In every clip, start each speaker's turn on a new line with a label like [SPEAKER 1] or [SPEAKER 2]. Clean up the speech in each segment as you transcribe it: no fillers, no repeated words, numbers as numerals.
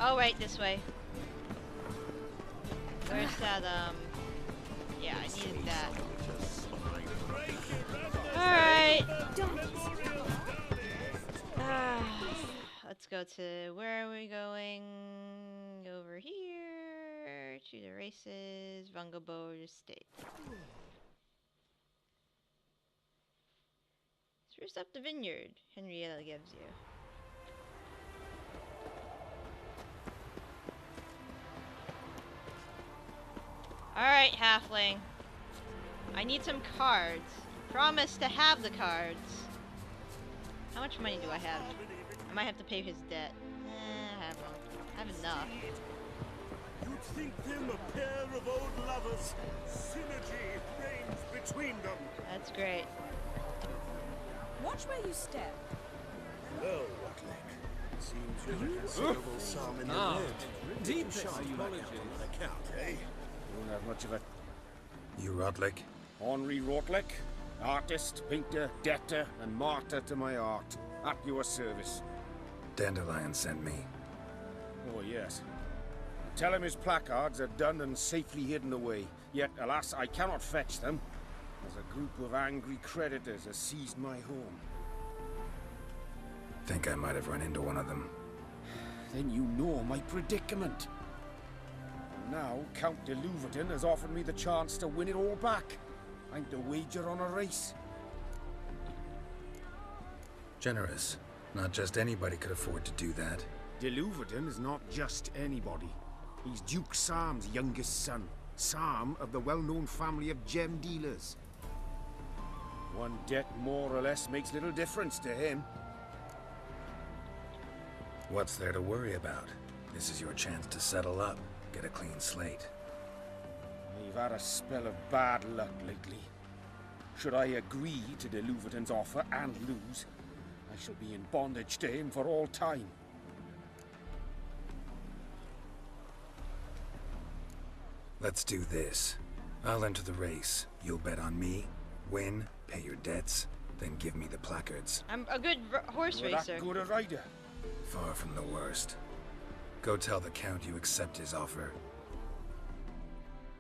[SPEAKER 1] Oh, right, this way. Where's that, yeah, I needed that. Alright. Let's go to, where are we going? Over here, to the races, Vungabo Estate. Spruce up the vineyard, Henrietta gives you. Alright, halfling. I need some cards. Promise to have the cards. How much money do I have? I might have to pay his debt. I have enough.
[SPEAKER 2] You'd think them a pair of old lovers. Synergy reigns between them.
[SPEAKER 1] That's great.
[SPEAKER 3] Watch where you step.
[SPEAKER 2] Well, Rutlick, seems you're a considerable sum in the red.
[SPEAKER 4] Deep
[SPEAKER 2] Shan't
[SPEAKER 4] apologies.
[SPEAKER 2] on account, eh?
[SPEAKER 4] Don't have much of a...
[SPEAKER 5] You Rotlick?
[SPEAKER 4] Henri Rotlick, artist, painter, debtor, and martyr to my art. At your service.
[SPEAKER 5] Dandelion sent me.
[SPEAKER 4] Oh, yes. Tell him his placards are done and safely hidden away. Yet, alas, I cannot fetch them, as a group of angry creditors has seized my home.
[SPEAKER 5] Think I might have run into one of them.
[SPEAKER 4] Then you know my predicament. Now, Count de Louverton has offered me the chance to win it all back. I'm to wager on a race.
[SPEAKER 5] Generous. Not just anybody could afford to do that.
[SPEAKER 4] De Louverton is not just anybody. He's Duke Sam's youngest son. Sam of the well-known family of gem dealers. One debt more or less makes little difference to him.
[SPEAKER 5] What's there to worry about? This is your chance to settle up, get a clean slate.
[SPEAKER 4] I've had a spell of bad luck lately. Should I agree to de Louverton's offer and lose, I shall be in bondage to him for all time.
[SPEAKER 5] Let's do this. I'll enter the race. You'll bet on me, win, pay your debts, then give me the placards.
[SPEAKER 1] I'm a good horse
[SPEAKER 4] You're
[SPEAKER 1] racer.
[SPEAKER 4] that good a rider.
[SPEAKER 5] Far from the worst. Go tell the Count you accept his offer.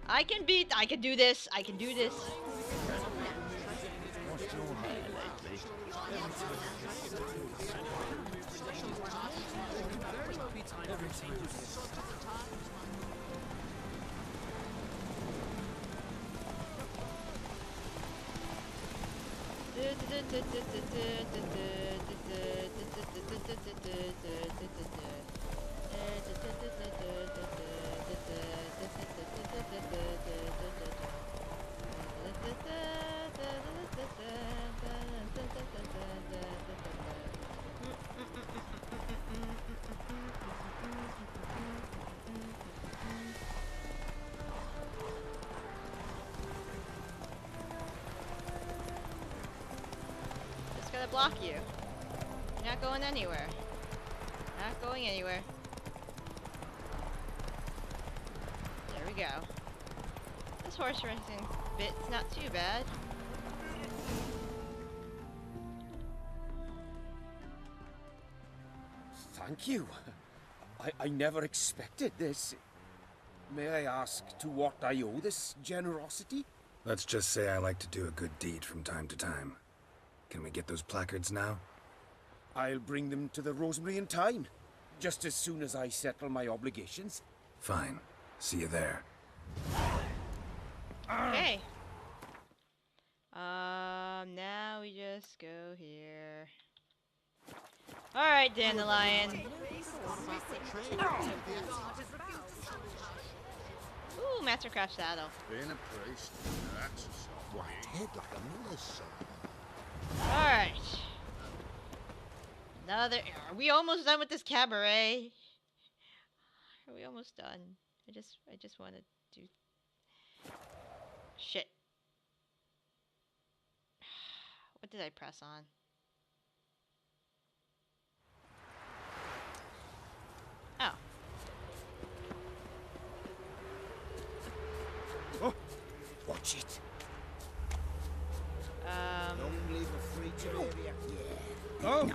[SPEAKER 1] I can do this, I can do this. Just gotta block you. You're not going anywhere. Not going anywhere. There we go. This horse racing bit's not too bad.
[SPEAKER 4] Thank you. I never expected this. May I ask to what I owe this generosity?
[SPEAKER 5] Let's just say I like to do a good deed from time to time. Can we get those placards now?
[SPEAKER 4] I'll bring them to the Rosemary in time, just as soon as I settle my obligations.
[SPEAKER 5] Fine. See you there.
[SPEAKER 1] Okay. Now we just go here. Alright, Dandelion. Ooh, Mastercraft saddle.
[SPEAKER 2] Being a priest, that's a sort. White head like a miller's son.
[SPEAKER 1] Alright. Another. Are we almost done with this cabaret? Are we almost done? I just want to do. Shit. What did I press on? Oh.
[SPEAKER 4] Oh, watch it.
[SPEAKER 2] Don't leave a free to area. Yeah.
[SPEAKER 4] Oh.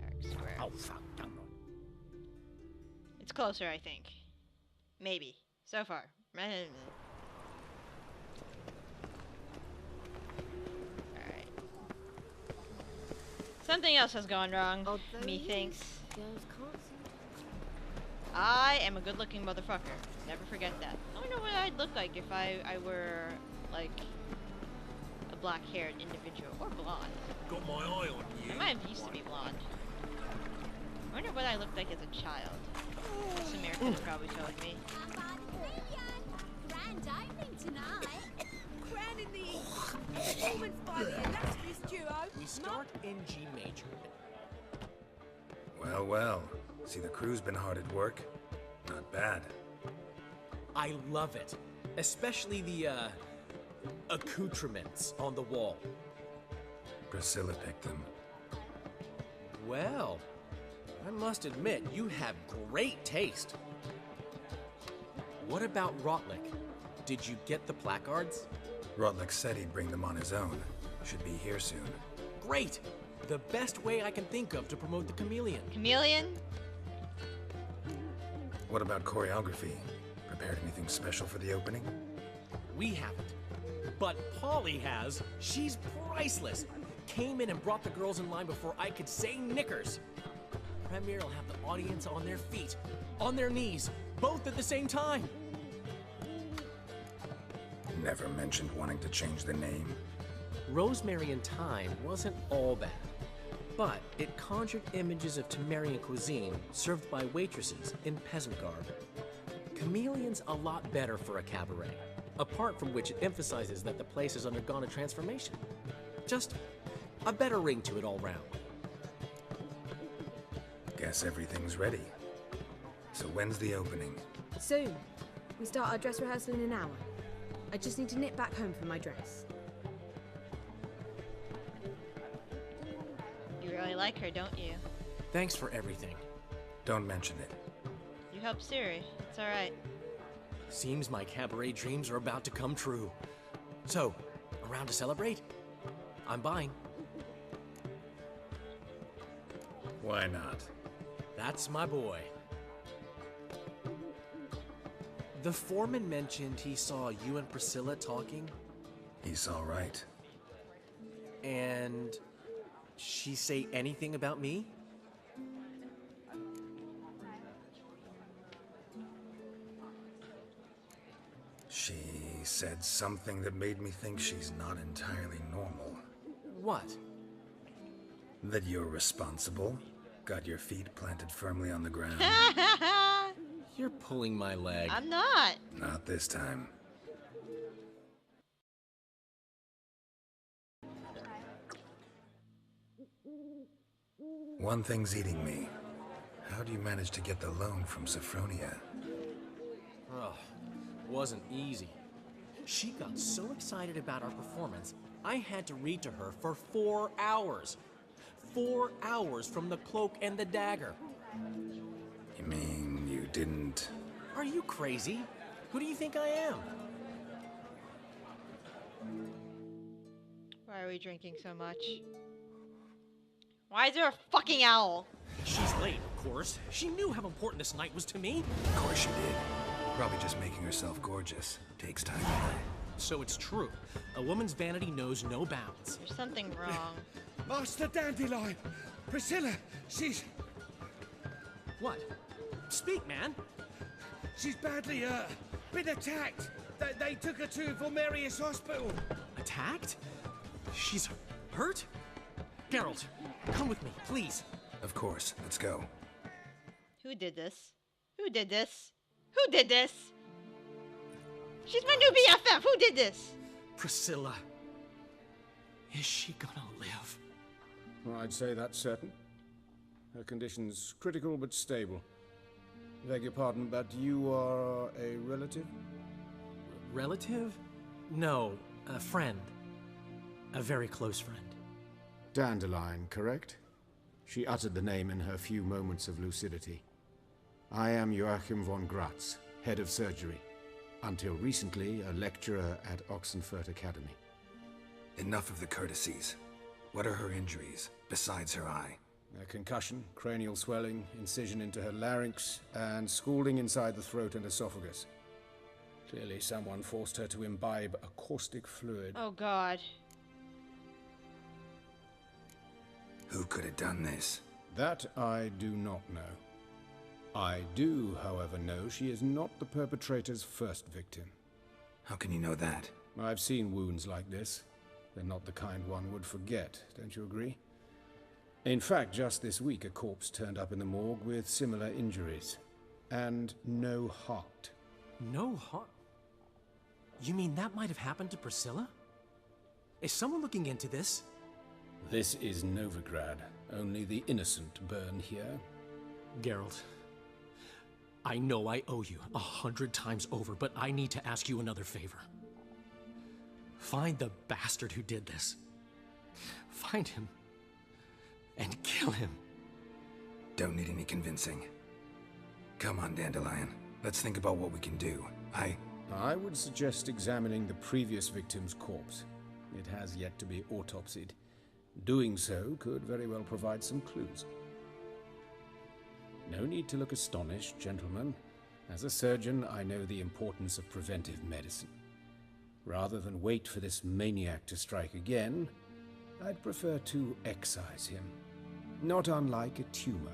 [SPEAKER 1] Eric Square. It's closer, I think. Maybe. So far. Alright. Something else has gone wrong, methinks. I am a good-looking motherfucker. Never forget that. I wonder what I'd look like if I were, like, a black-haired individual. Or blonde.
[SPEAKER 2] Got my eye on you.
[SPEAKER 1] I might have used to be blonde. I wonder what I looked like as a child. Samir could have probably told me.
[SPEAKER 3] Grand opening tonight. Grand in the performance by the illustrious duo.
[SPEAKER 6] We start in G major.
[SPEAKER 5] Well, well. See, the crew's been hard at work. Not bad.
[SPEAKER 6] I love it. Especially the, accoutrements on the wall.
[SPEAKER 5] Priscilla picked them.
[SPEAKER 6] Well, I must admit, you have great taste. What about Rotlick? Did you get the placards?
[SPEAKER 5] Rotlick said he'd bring them on his own. Should be here soon.
[SPEAKER 6] Great! The best way I can think of to promote the chameleon.
[SPEAKER 1] Chameleon?
[SPEAKER 5] What about choreography? Prepared anything special for the opening?
[SPEAKER 6] We haven't. But Polly has. She's priceless. Came in and brought the girls in line before I could say knickers. Premiere will have the audience on their feet, on their knees, both at the same time.
[SPEAKER 5] Never mentioned wanting to change the name.
[SPEAKER 6] Rosemary and Thyme wasn't all bad, but it conjured images of Temerian cuisine served by waitresses in peasant garb. Chameleon's a lot better for a cabaret, apart from which it emphasizes that the place has undergone a transformation. Just a better ring to it all round.
[SPEAKER 5] Guess everything's ready. So when's the opening?
[SPEAKER 7] Soon. We start our dress rehearsal in an hour. I just need to nip back home for my dress.
[SPEAKER 1] You really like her, don't you?
[SPEAKER 6] Thanks for everything.
[SPEAKER 5] Don't mention it.
[SPEAKER 1] You helped Siri. It's alright.
[SPEAKER 6] Seems my cabaret dreams are about to come true. So, around to celebrate? I'm buying.
[SPEAKER 5] Why not?
[SPEAKER 6] That's my boy. The foreman mentioned he saw you and Priscilla talking,
[SPEAKER 5] He's all right.
[SPEAKER 6] and she say anything about me?
[SPEAKER 5] She said something that made me think she's not entirely normal.
[SPEAKER 6] What?
[SPEAKER 5] That you're responsible, got your feet planted firmly on the ground.
[SPEAKER 6] You're pulling my leg.
[SPEAKER 1] I'm not.
[SPEAKER 5] Not this time. One thing's eating me. How do you manage to get the loan from Sophronia?
[SPEAKER 6] Oh, wasn't easy. She got so excited about our performance, I had to read to her for 4 hours. 4 hours from the Cloak and the Dagger.
[SPEAKER 5] You mean you didn't...
[SPEAKER 6] Are you crazy? Who do you think I am?
[SPEAKER 1] Why are we drinking so much? Why is there a fucking owl?
[SPEAKER 6] She's late, of course. She knew how important this night was to me.
[SPEAKER 5] Of course she did. Probably just making herself gorgeous. Takes time.
[SPEAKER 6] So it's true. A woman's vanity knows no bounds.
[SPEAKER 1] There's something wrong.
[SPEAKER 2] Master Dandelion! Priscilla, she's
[SPEAKER 6] What? Speak, man.
[SPEAKER 2] badly, been attacked. They took her to Vulmerius Hospital.
[SPEAKER 6] Attacked? She's hurt? Geralt, come with me, please.
[SPEAKER 5] Of course. Let's go.
[SPEAKER 1] Who did this? Who did this? Who did this? She's my new BFF! Who did this?
[SPEAKER 6] Priscilla. Is she gonna live?
[SPEAKER 4] Well, I'd say that's certain. Her condition's critical but stable. Beg your pardon, but you are a relative?
[SPEAKER 6] Relative? No, a friend. A very close friend.
[SPEAKER 4] Dandelion, correct? She uttered the name in her few moments of lucidity. I am Joachim von Gratz, head of surgery. Until recently, a lecturer at Oxenfurt Academy.
[SPEAKER 5] Enough of the courtesies. What are her injuries, besides her eye?
[SPEAKER 4] A concussion, cranial swelling, incision into her larynx, and scalding inside the throat and esophagus. Clearly someone forced her to imbibe a caustic fluid.
[SPEAKER 1] Oh god.
[SPEAKER 5] Who could have done this?
[SPEAKER 4] That I do not know. I do, however, know she is not the perpetrator's first victim.
[SPEAKER 5] How can you know that?
[SPEAKER 4] I've seen wounds like this. They're not the kind one would forget, don't you agree? In fact, just this week a corpse turned up in the morgue with similar injuries. And no heart.
[SPEAKER 6] No heart? You mean that might have happened to Priscilla? Is someone looking into this?
[SPEAKER 4] This is Novigrad. Only the innocent burn here.
[SPEAKER 6] Geralt, I know I owe you 100 times over, but I need to ask you another favor. Find the bastard who did this. Find him. And kill him.
[SPEAKER 5] Don't need any convincing. Come on, Dandelion. Let's think about what we can do.
[SPEAKER 4] I would suggest examining the previous victim's corpse. It has yet to be autopsied. Doing so could very well provide some clues. No need to look astonished, gentlemen. As a surgeon, I know the importance of preventive medicine. Rather than wait for this maniac to strike again, I'd prefer to excise him. Not unlike a tumor.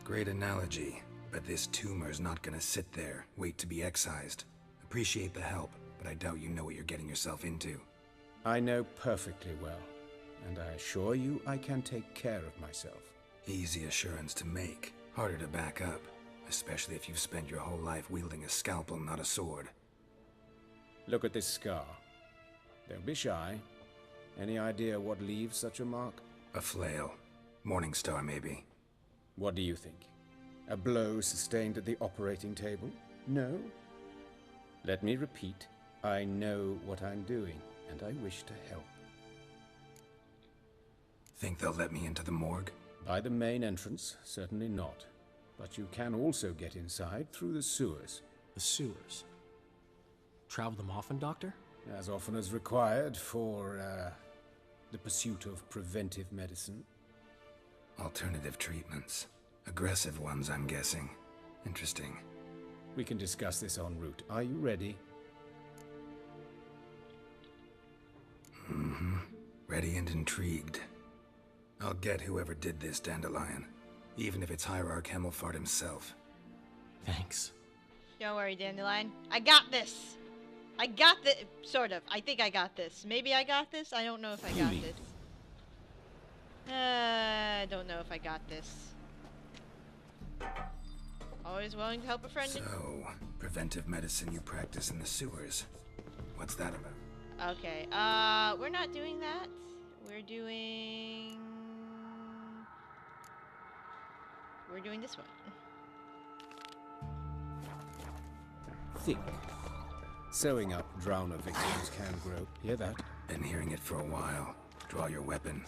[SPEAKER 5] Great analogy, but this tumor's not gonna sit there, wait to be excised. Appreciate the help, but I doubt you know what you're getting yourself into.
[SPEAKER 4] I know perfectly well, and I assure you I can take care of myself.
[SPEAKER 5] Easy assurance to make, harder to back up, especially if you've spent your whole life wielding a scalpel, not a sword.
[SPEAKER 4] Look at this scar. Don't be shy. Any idea what leaves such a mark?
[SPEAKER 5] A flail. Morningstar, maybe.
[SPEAKER 4] What do you think? A blow sustained at the operating table? No? Let me repeat. I know what I'm doing, and I wish to help.
[SPEAKER 5] Think they'll let me into the morgue?
[SPEAKER 4] By the main entrance, certainly not. But you can also get inside through the sewers.
[SPEAKER 6] The sewers? Travel them often, Doctor?
[SPEAKER 4] As often as required for, the pursuit of preventive medicine.
[SPEAKER 5] Alternative treatments. Aggressive ones, I'm guessing. Interesting.
[SPEAKER 4] We can discuss this en route. Are you ready?
[SPEAKER 5] Mm-hmm. Ready and intrigued. I'll get whoever did this, Dandelion. Even if it's Hierarch Hemmelfart himself.
[SPEAKER 6] Thanks.
[SPEAKER 1] Don't worry, Dandelion. I got this! I got this! Sort of. I think I got this. Maybe I got this? I don't know if I got this. I don't know if I got this. Always willing to help a friend.
[SPEAKER 5] So, preventive medicine you practice in the sewers. What's that about?
[SPEAKER 1] Okay, we're not doing that. We're doing this one.
[SPEAKER 4] Think. Sewing up drowner victims can grow. Hear that?
[SPEAKER 5] Been hearing it for a while. Draw your weapon.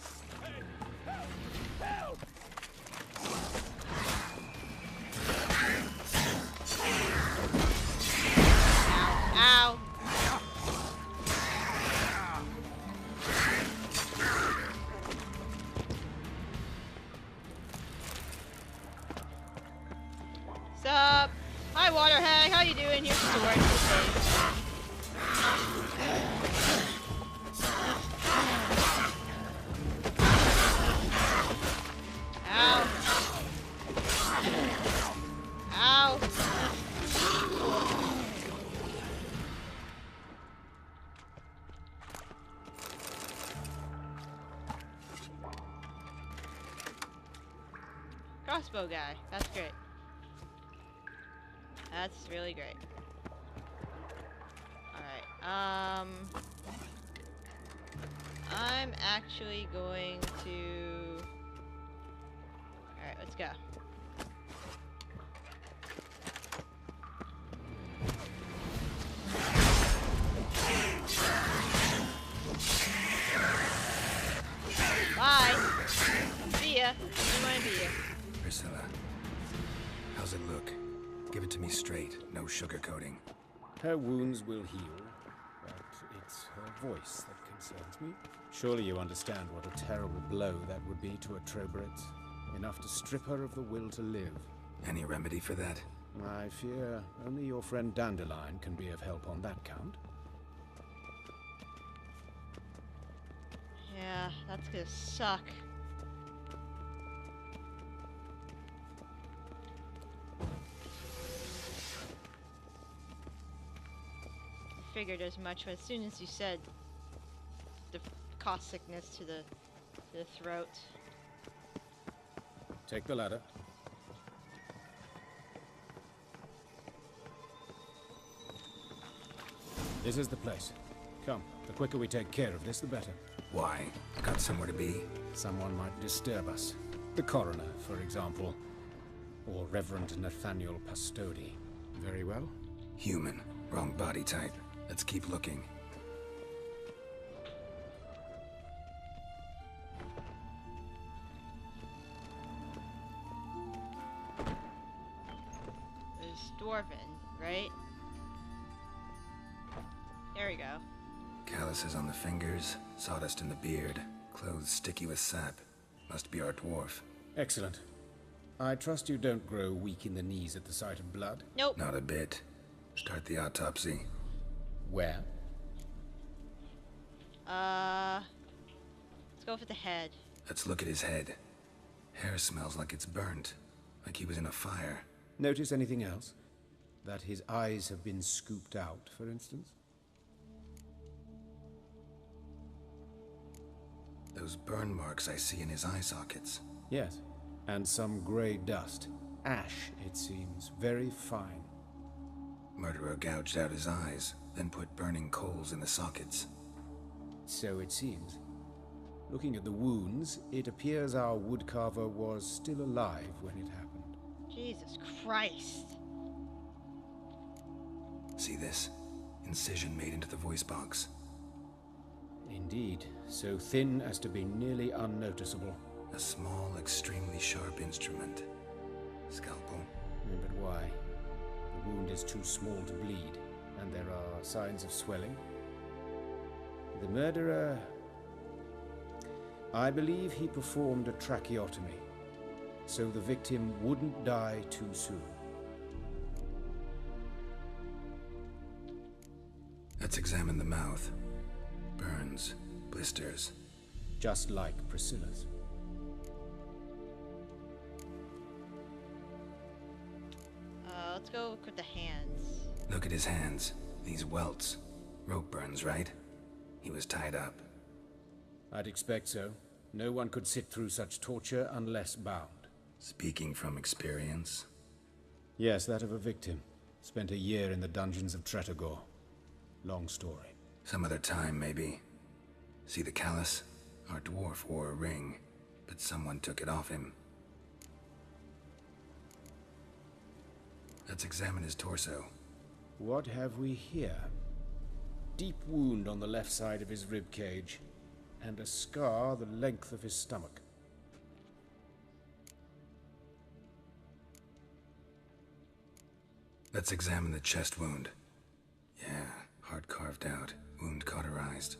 [SPEAKER 1] Ow! Sup? Hi, Waterhag. How you doing? Here's the sword. Ow. Ow. Crossbow guy. That's great. That's really great. Alright, I'm actually going to... Alright, let's go. Bye! See ya! Didn't want to be here.
[SPEAKER 5] Priscilla, how's it look? Give it to me straight, no sugarcoating.
[SPEAKER 4] Her wounds will heal, but it's her voice that can concerns me. Surely you understand what a terrible blow that would be to a Troberet. Enough to strip her of the will to live.
[SPEAKER 5] Any remedy for that?
[SPEAKER 4] I fear only your friend Dandelion can be of help on that count.
[SPEAKER 1] Yeah, that's gonna suck. I figured as much as soon as you said the causticness to the throat.
[SPEAKER 4] Take the ladder. This is the place. Come, the quicker we take care of this, the better.
[SPEAKER 5] Why? Got somewhere to be?
[SPEAKER 4] Someone might disturb us. The coroner, for example. Or Reverend Nathaniel Pastodi. Very well.
[SPEAKER 5] Human. Wrong body type. Let's keep looking.
[SPEAKER 1] It's dwarven, right? There we go.
[SPEAKER 5] Calluses on the fingers, sawdust in the beard, clothes sticky with sap. Must be our dwarf.
[SPEAKER 4] Excellent. I trust you don't grow weak in the knees at the sight of blood.
[SPEAKER 1] Nope.
[SPEAKER 5] Not a bit. Start the autopsy.
[SPEAKER 4] Where?
[SPEAKER 1] Let's go for the head.
[SPEAKER 5] Let's look at his head. Hair smells like it's burnt. Like he was in a fire.
[SPEAKER 4] Notice anything else? That his eyes have been scooped out, for instance?
[SPEAKER 5] Those burn marks I see in his eye sockets.
[SPEAKER 4] Yes. And some grey dust. Ash, it seems. Very fine.
[SPEAKER 5] Murderer gouged out his eyes, then put burning coals in the sockets.
[SPEAKER 4] So it seems. Looking at the wounds, it appears our woodcarver was still alive when it happened.
[SPEAKER 1] Jesus Christ.
[SPEAKER 5] See this? Incision made into the voice box.
[SPEAKER 4] Indeed, so thin as to be nearly unnoticeable.
[SPEAKER 5] A small, extremely sharp instrument. Scalpel.
[SPEAKER 4] But why? The wound is too small to bleed, and there are signs of swelling. The murderer... I believe he performed a tracheotomy, so the victim wouldn't die too soon.
[SPEAKER 5] Let's examine the mouth. Burns, blisters.
[SPEAKER 4] Just like Priscilla's.
[SPEAKER 1] Let's go with the hands.
[SPEAKER 5] Look at his hands. These welts. Rope burns, right? He was tied up.
[SPEAKER 4] I'd expect so. No one could sit through such torture unless bound.
[SPEAKER 5] Speaking from experience.
[SPEAKER 4] Yes, that of a victim. Spent a year in the dungeons of Tretogor. Long story.
[SPEAKER 5] Some other time, maybe. See the callus? Our dwarf wore a ring, but someone took it off him. Let's examine his torso.
[SPEAKER 4] What have we here? Deep wound on the left side of his rib cage, and a scar the length of his stomach.
[SPEAKER 5] Let's examine the chest wound. Yeah, heart carved out, wound cauterized.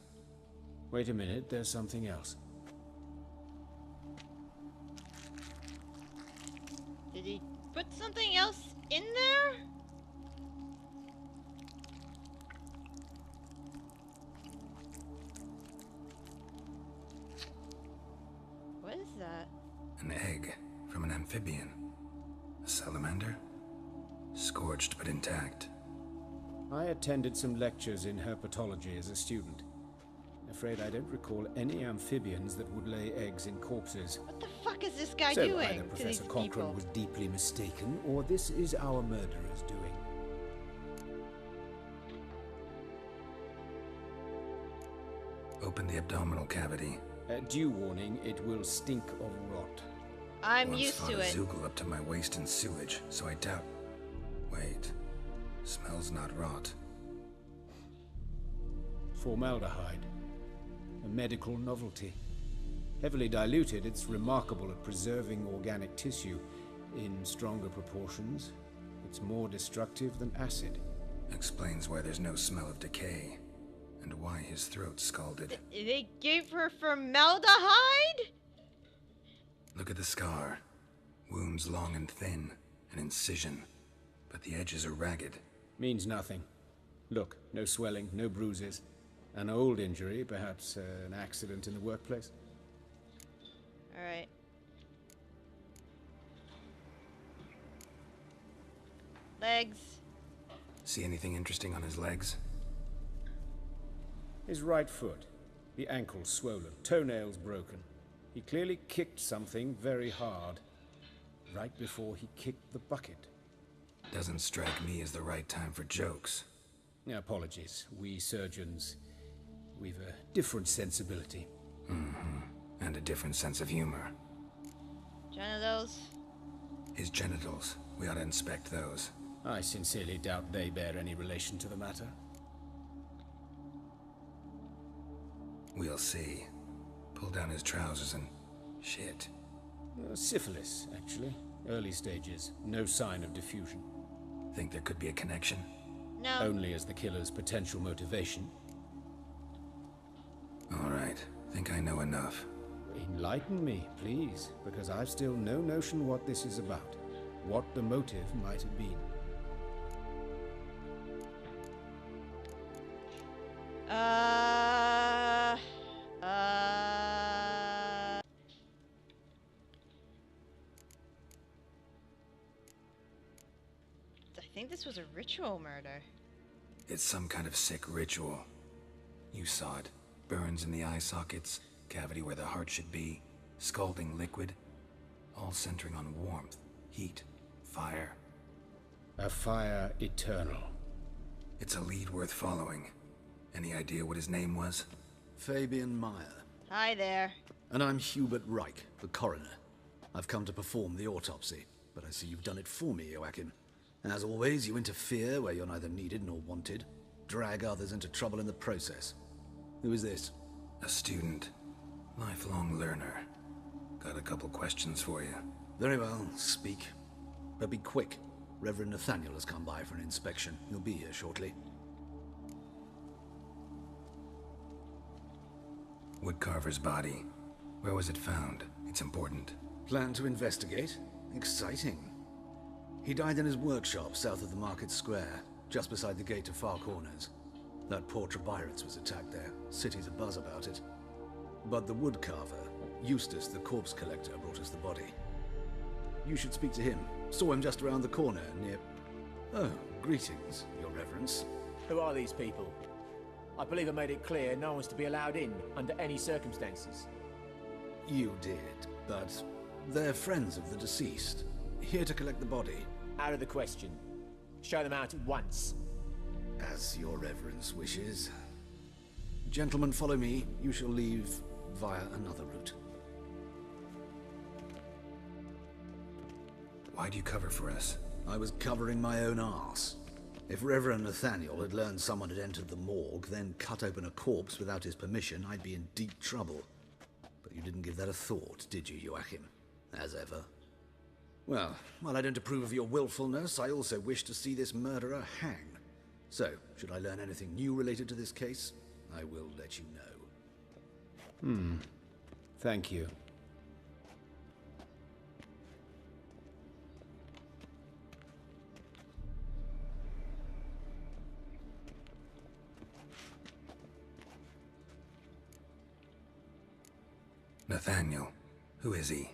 [SPEAKER 4] Wait a minute, there's something else.
[SPEAKER 1] Did he put something else in there? What is that?
[SPEAKER 5] An egg from an amphibian. A salamander? Scorched but intact.
[SPEAKER 4] I attended some lectures in herpetology as a student. Afraid I don't recall any amphibians that would lay eggs in corpses.
[SPEAKER 1] What the fuck is this guy
[SPEAKER 4] So
[SPEAKER 1] doing
[SPEAKER 4] either
[SPEAKER 1] to
[SPEAKER 4] Professor
[SPEAKER 1] these
[SPEAKER 4] Cochrane
[SPEAKER 1] people?
[SPEAKER 4] was deeply mistaken, or this is our murderer's doing.
[SPEAKER 5] Open the abdominal cavity.
[SPEAKER 4] Due warning, it will stink of rot.
[SPEAKER 1] I'm
[SPEAKER 5] Once
[SPEAKER 1] used
[SPEAKER 5] fought
[SPEAKER 1] to
[SPEAKER 5] a
[SPEAKER 1] it.
[SPEAKER 5] Zoogle up to my waist in sewage, so I doubt... Wait. Smells not rot.
[SPEAKER 4] Formaldehyde. A medical novelty. Heavily diluted, it's remarkable at preserving organic tissue. In stronger proportions, it's more destructive than acid.
[SPEAKER 5] Explains why there's no smell of decay. and why his throat scalded.
[SPEAKER 1] They gave her formaldehyde?
[SPEAKER 5] Look at the scar. Wounds long and thin, an incision, but the edges are ragged.
[SPEAKER 4] Means nothing. Look, no swelling, no bruises. An old injury, perhaps an accident in the workplace.
[SPEAKER 1] Alright. Legs.
[SPEAKER 5] See anything interesting on his legs?
[SPEAKER 4] His right foot. The ankle swollen, toenails broken. He clearly kicked something very hard. Right before he kicked the bucket.
[SPEAKER 5] Doesn't strike me as the right time for jokes.
[SPEAKER 4] Apologies. We surgeons, we've a different sensibility.
[SPEAKER 5] And a different sense of humor.
[SPEAKER 1] Genitals.
[SPEAKER 5] His genitals. We ought to inspect those.
[SPEAKER 4] I sincerely doubt they bear any relation to the matter.
[SPEAKER 5] We'll see. Pull down his trousers and... shit.
[SPEAKER 4] Syphilis, actually. Early stages. No sign of diffusion.
[SPEAKER 5] Think there could be a connection?
[SPEAKER 1] No.
[SPEAKER 4] Only as the killer's potential motivation.
[SPEAKER 5] All right. Think I know enough.
[SPEAKER 4] Enlighten me, please, because I've still no notion what this is about. What the motive might have been.
[SPEAKER 1] I think this was a ritual murder.
[SPEAKER 5] It's some kind of sick ritual. You saw it. Burns in the eye sockets, cavity where the heart should be, scalding liquid, all centering on warmth, heat, fire.
[SPEAKER 4] A fire eternal.
[SPEAKER 5] It's a lead worth following. Any idea what his name was?
[SPEAKER 8] Fabian Meyer.
[SPEAKER 1] Hi there.
[SPEAKER 8] And I'm Hubert Reich, the coroner. I've come to perform the autopsy, but I see you've done it for me, Joachim. As always, you interfere where you're neither needed nor wanted. Drag others into trouble in the process. Who is this?
[SPEAKER 5] A student. Lifelong learner. Got a couple questions for you.
[SPEAKER 8] Very well, speak. But be quick. Reverend Nathaniel has come by for an inspection. He'll be here shortly.
[SPEAKER 5] Woodcarver's body. Where was it found? It's important.
[SPEAKER 8] Plan to investigate? Exciting. He died in his workshop south of the Market Square, just beside the gate to Far Corners. That poor Trebirates was attacked there. City's abuzz about it. But the woodcarver, Eustace the corpse collector, brought us the body. You should speak to him. Saw him just around the corner near... Oh, greetings, Your Reverence.
[SPEAKER 9] Who are these people? I believe I made it clear no one's to be allowed in under any circumstances.
[SPEAKER 8] You did, but they're friends of the deceased. Here to collect the body.
[SPEAKER 9] Out of the question. Show them out at once.
[SPEAKER 8] As Your Reverence wishes. Gentlemen, follow me. You shall leave via another route.
[SPEAKER 5] Why'd you cover for us?
[SPEAKER 8] I was covering my own arse. If Reverend Nathaniel had learned someone had entered the morgue, then cut open a corpse without his permission, I'd be in deep trouble. But you didn't give that a thought, did you, Joachim? As ever. Well, while I don't approve of your willfulness, I also wish to see this murderer hang. So, should I learn anything new related to this case, I will let you know.
[SPEAKER 4] Thank you.
[SPEAKER 5] Nathaniel. Who is he?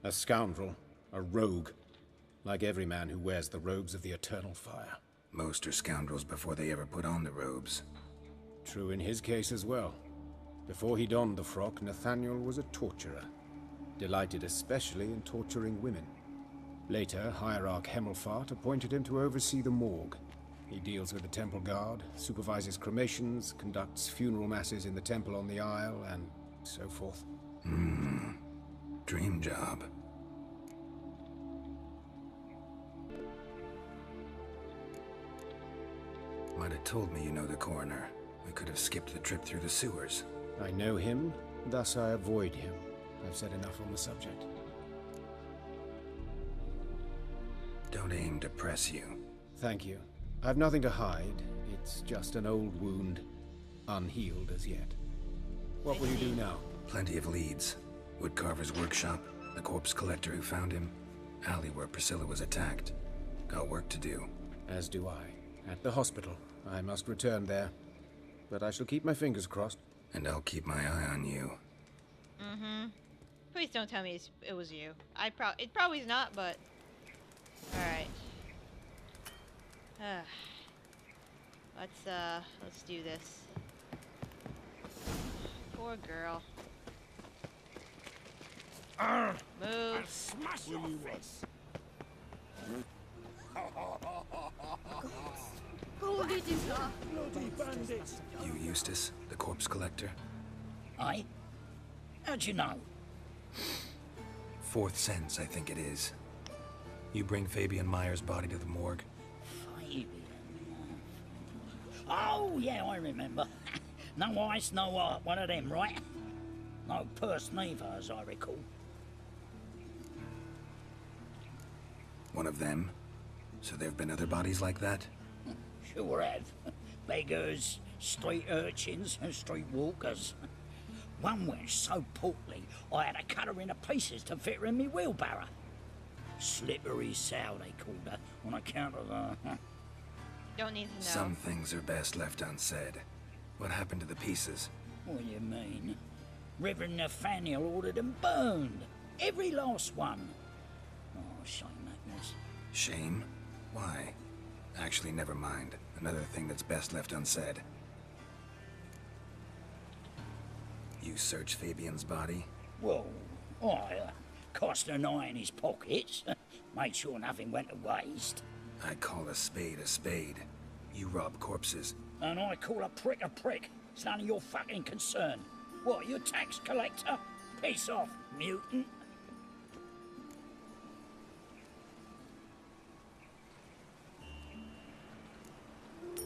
[SPEAKER 4] A scoundrel. A rogue. Like every man who wears the robes of the eternal fire.
[SPEAKER 5] Most are scoundrels before they ever put on the robes.
[SPEAKER 4] True in his case as well. Before he donned the frock, Nathaniel was a torturer. Delighted especially in torturing women. Later, Hierarch Hemmelfart appointed him to oversee the morgue. He deals with the temple guard, supervises cremations, conducts funeral masses in the temple on the Isle, and so forth.
[SPEAKER 5] Dream job. Might have told me you know the coroner. We could have skipped the trip through the sewers.
[SPEAKER 4] I know him, thus I avoid him. I've said enough on the subject.
[SPEAKER 5] Don't aim to press you.
[SPEAKER 4] Thank you. I've nothing to hide. It's just an old wound. unhealed as yet. What will you do now?
[SPEAKER 5] Plenty of leads. Woodcarver's workshop, the corpse collector who found him, alley where Priscilla was attacked. Got work to do.
[SPEAKER 4] As do I. At the hospital. I must return there. But I shall keep my fingers crossed.
[SPEAKER 5] And I'll keep my eye on you.
[SPEAKER 1] Mm-hmm. Please don't tell me it was you. It probably is not, but... Alright. Let's do this. Poor girl. Move.
[SPEAKER 2] Smash your face.
[SPEAKER 3] Hold it, Isla.
[SPEAKER 2] Bloody bandit.
[SPEAKER 5] You, Eustace, the corpse collector?
[SPEAKER 10] Aye? How'd you know?
[SPEAKER 5] Fourth sense, I think it is. You bring Fabian Meyer's body to the morgue?
[SPEAKER 10] Fabian. Oh, yeah, I remember. No ice, no art, one of them, right? No purse neither, as I recall.
[SPEAKER 5] One of them? So there've been other bodies like that?
[SPEAKER 10] Sure have. Beggars, street urchins, and street walkers. One went so portly, I had to cut her into pieces to fit her in me wheelbarrow. Slippery sow, they called her, on account of
[SPEAKER 1] Don't need to know.
[SPEAKER 5] Some things are best left unsaid. What happened to the pieces?
[SPEAKER 10] What do you mean? Reverend Nathaniel ordered them burned. Every last one. Oh, shame that was.
[SPEAKER 5] Shame? Why? Actually, never mind. Another thing that's best left unsaid. You search Fabian's body?
[SPEAKER 10] Well, I cast an eye in his pockets. Made sure nothing went to waste.
[SPEAKER 5] I call a spade a spade. You rob corpses.
[SPEAKER 10] And I call a prick a prick. It's none of your fucking concern. What, you tax collector? Piss off, mutant.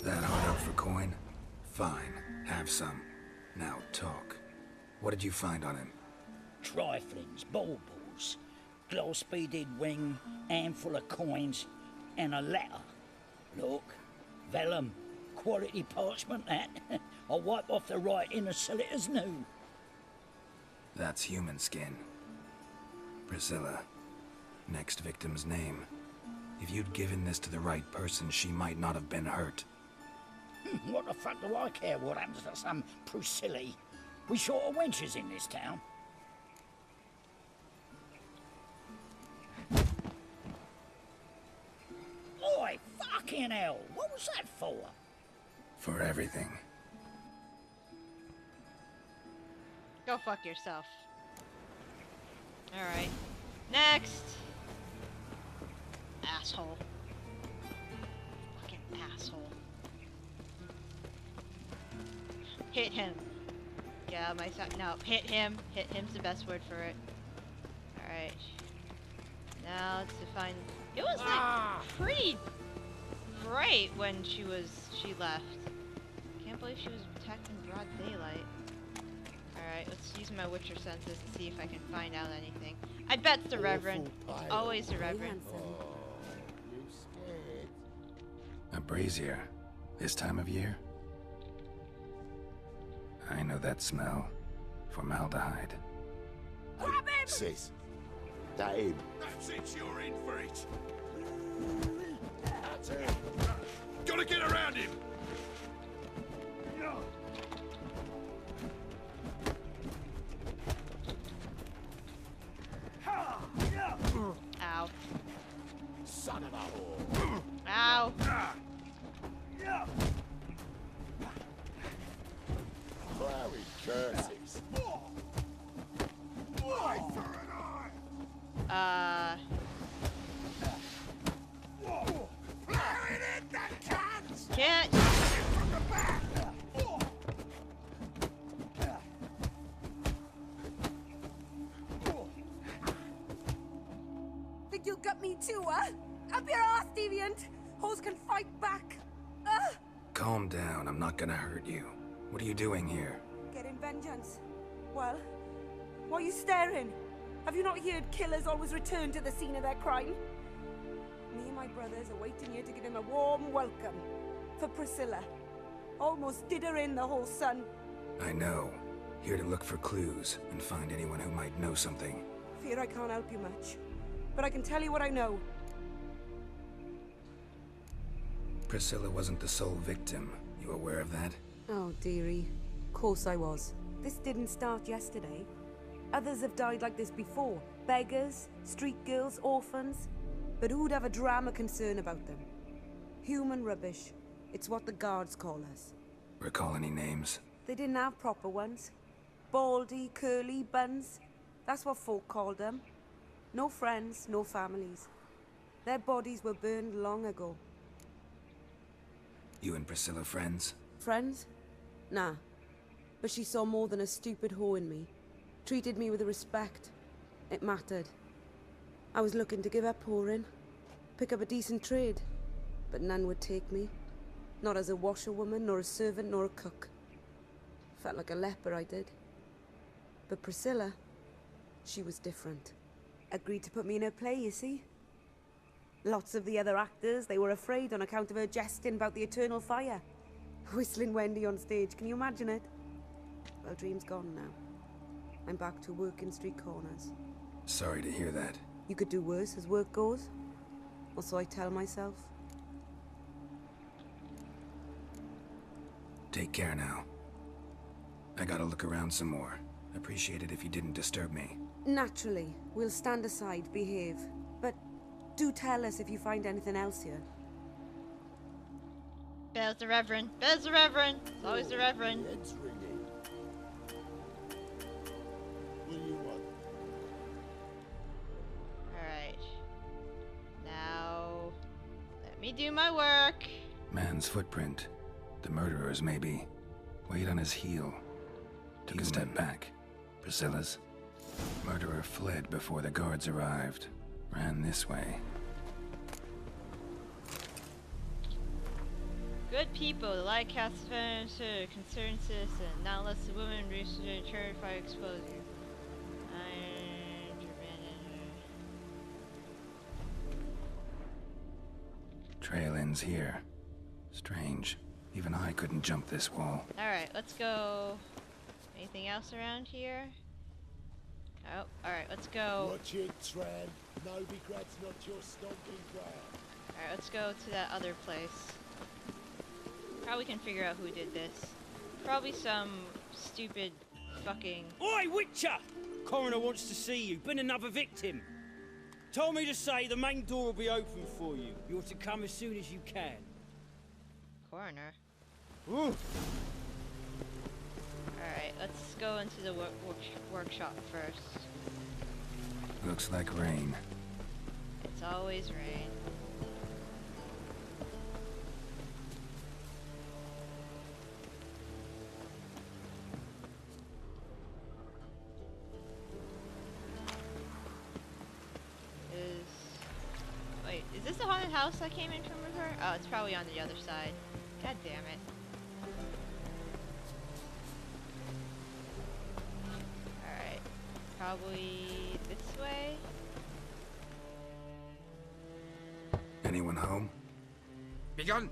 [SPEAKER 5] That hard up for coin? Fine, have some. Now talk. What did you find on him?
[SPEAKER 10] Triflings, baubles, glass-beaded ring, handful of coins, and a letter. Look, vellum, quality parchment that. I'll wipe off the writing and sell it as new.
[SPEAKER 5] That's human skin. Priscilla. Next victim's name. If you'd given this to the right person, she might not have been hurt.
[SPEAKER 10] What the fuck do I care what happens to some Priscilla? We short of wenches in this town. Oi, fucking hell! What was that for?
[SPEAKER 5] For everything.
[SPEAKER 1] Go fuck yourself. Alright. Next! Asshole. Fucking asshole. Hit him. Yeah, my son. No, hit him. Hit him's the best word for it. Alright. Now to find. It was like pretty bright when she left. Can't believe she was attacked in broad daylight. Alright, let's use my Witcher senses to see if I can find out anything. I bet it's the Reverend. It's always the Reverend.
[SPEAKER 5] A brazier. This time of year? I know that smell. Formaldehyde.
[SPEAKER 3] Grab him!
[SPEAKER 2] Sis, that him. That's it, you're in for it. That's it. Gotta get around him.
[SPEAKER 1] Ow.
[SPEAKER 2] Son of a whore.
[SPEAKER 1] Ow.
[SPEAKER 2] Flowey curses. Eye for an eye. Flowey in that cunt!
[SPEAKER 1] Can't.
[SPEAKER 2] From the back!
[SPEAKER 7] Think you'll gut me too, huh? Up your ass, deviant! Hoes can fight back!
[SPEAKER 5] Calm down, I'm not gonna hurt you. What are you doing here?
[SPEAKER 7] Getting vengeance. Well, why are you staring? Have you not heard killers always return to the scene of their crime? Me and my brothers are waiting here to give him a warm welcome. For Priscilla. Almost did her in, the whole son.
[SPEAKER 5] I know. Here to look for clues and find anyone who might know something.
[SPEAKER 7] Fear I can't help you much. But I can tell you what I know.
[SPEAKER 5] Priscilla wasn't the sole victim. You aware of that?
[SPEAKER 7] Oh, dearie. Of course I was. This didn't start yesterday. Others have died like this before. Beggars, street girls, orphans. But who'd have a drama concern about them? Human rubbish. It's what the guards call us.
[SPEAKER 5] Recall any names?
[SPEAKER 7] They didn't have proper ones. Baldy, curly, buns. That's what folk called them. No friends, no families. Their bodies were burned long ago.
[SPEAKER 5] You and Priscilla friends?
[SPEAKER 7] Friends? Nah. But she saw more than a stupid whore in me. Treated me with respect. It mattered. I was looking to give up whoring. Pick up a decent trade. But none would take me. Not as a washerwoman, nor a servant, nor a cook. Felt like a leper, I did. But Priscilla, she was different. Agreed to put me in her play, you see? Lots of the other actors, they were afraid on account of her jesting about the eternal fire. Whistling Wendy on stage, can you imagine it? Well, dream's gone now. I'm back to working street corners.
[SPEAKER 5] Sorry to hear that.
[SPEAKER 7] You could do worse as work goes. Or so I tell myself.
[SPEAKER 5] Take care now. I gotta look around some more. Appreciate it if you didn't disturb me.
[SPEAKER 7] Naturally. We'll stand aside, behave. But do tell us if you find anything else here.
[SPEAKER 1] There's the Reverend. There's the Reverend. It's always the Reverend.
[SPEAKER 2] Head's ringing. Will you want?
[SPEAKER 1] Alright. Now, let me do my work.
[SPEAKER 5] Man's footprint. The murderer's, maybe. Weight on his heel. Took a step back. Priscilla's. Murderer fled before the guards arrived. Ran this way.
[SPEAKER 1] Good people, the light casts concerns us, and not unless the woman reaches a terrifying exposure.
[SPEAKER 5] Trail ends here. Strange. Even I couldn't jump this wall.
[SPEAKER 1] Alright, let's go. Anything else around here? Oh, alright, let's go.
[SPEAKER 2] Watch it, Tran. Novigrad's not your stomping ground.
[SPEAKER 1] Alright, let's go to that other place. Probably can figure out who did this. Probably some stupid fucking...
[SPEAKER 11] Oi, Witcher! Coroner wants to see you. Been another victim. Told me to say the main door will be open for you. You're to come as soon as you can.
[SPEAKER 1] Coroner?
[SPEAKER 11] Ooh.
[SPEAKER 1] Alright, let's go into the workshop first.
[SPEAKER 5] Looks like rain.
[SPEAKER 1] It's always rain. Wait, is this the haunted house I came in from before? Oh, it's probably on the other side. God damn it. Alright. Probably this way?
[SPEAKER 5] Anyone home?
[SPEAKER 4] Begone,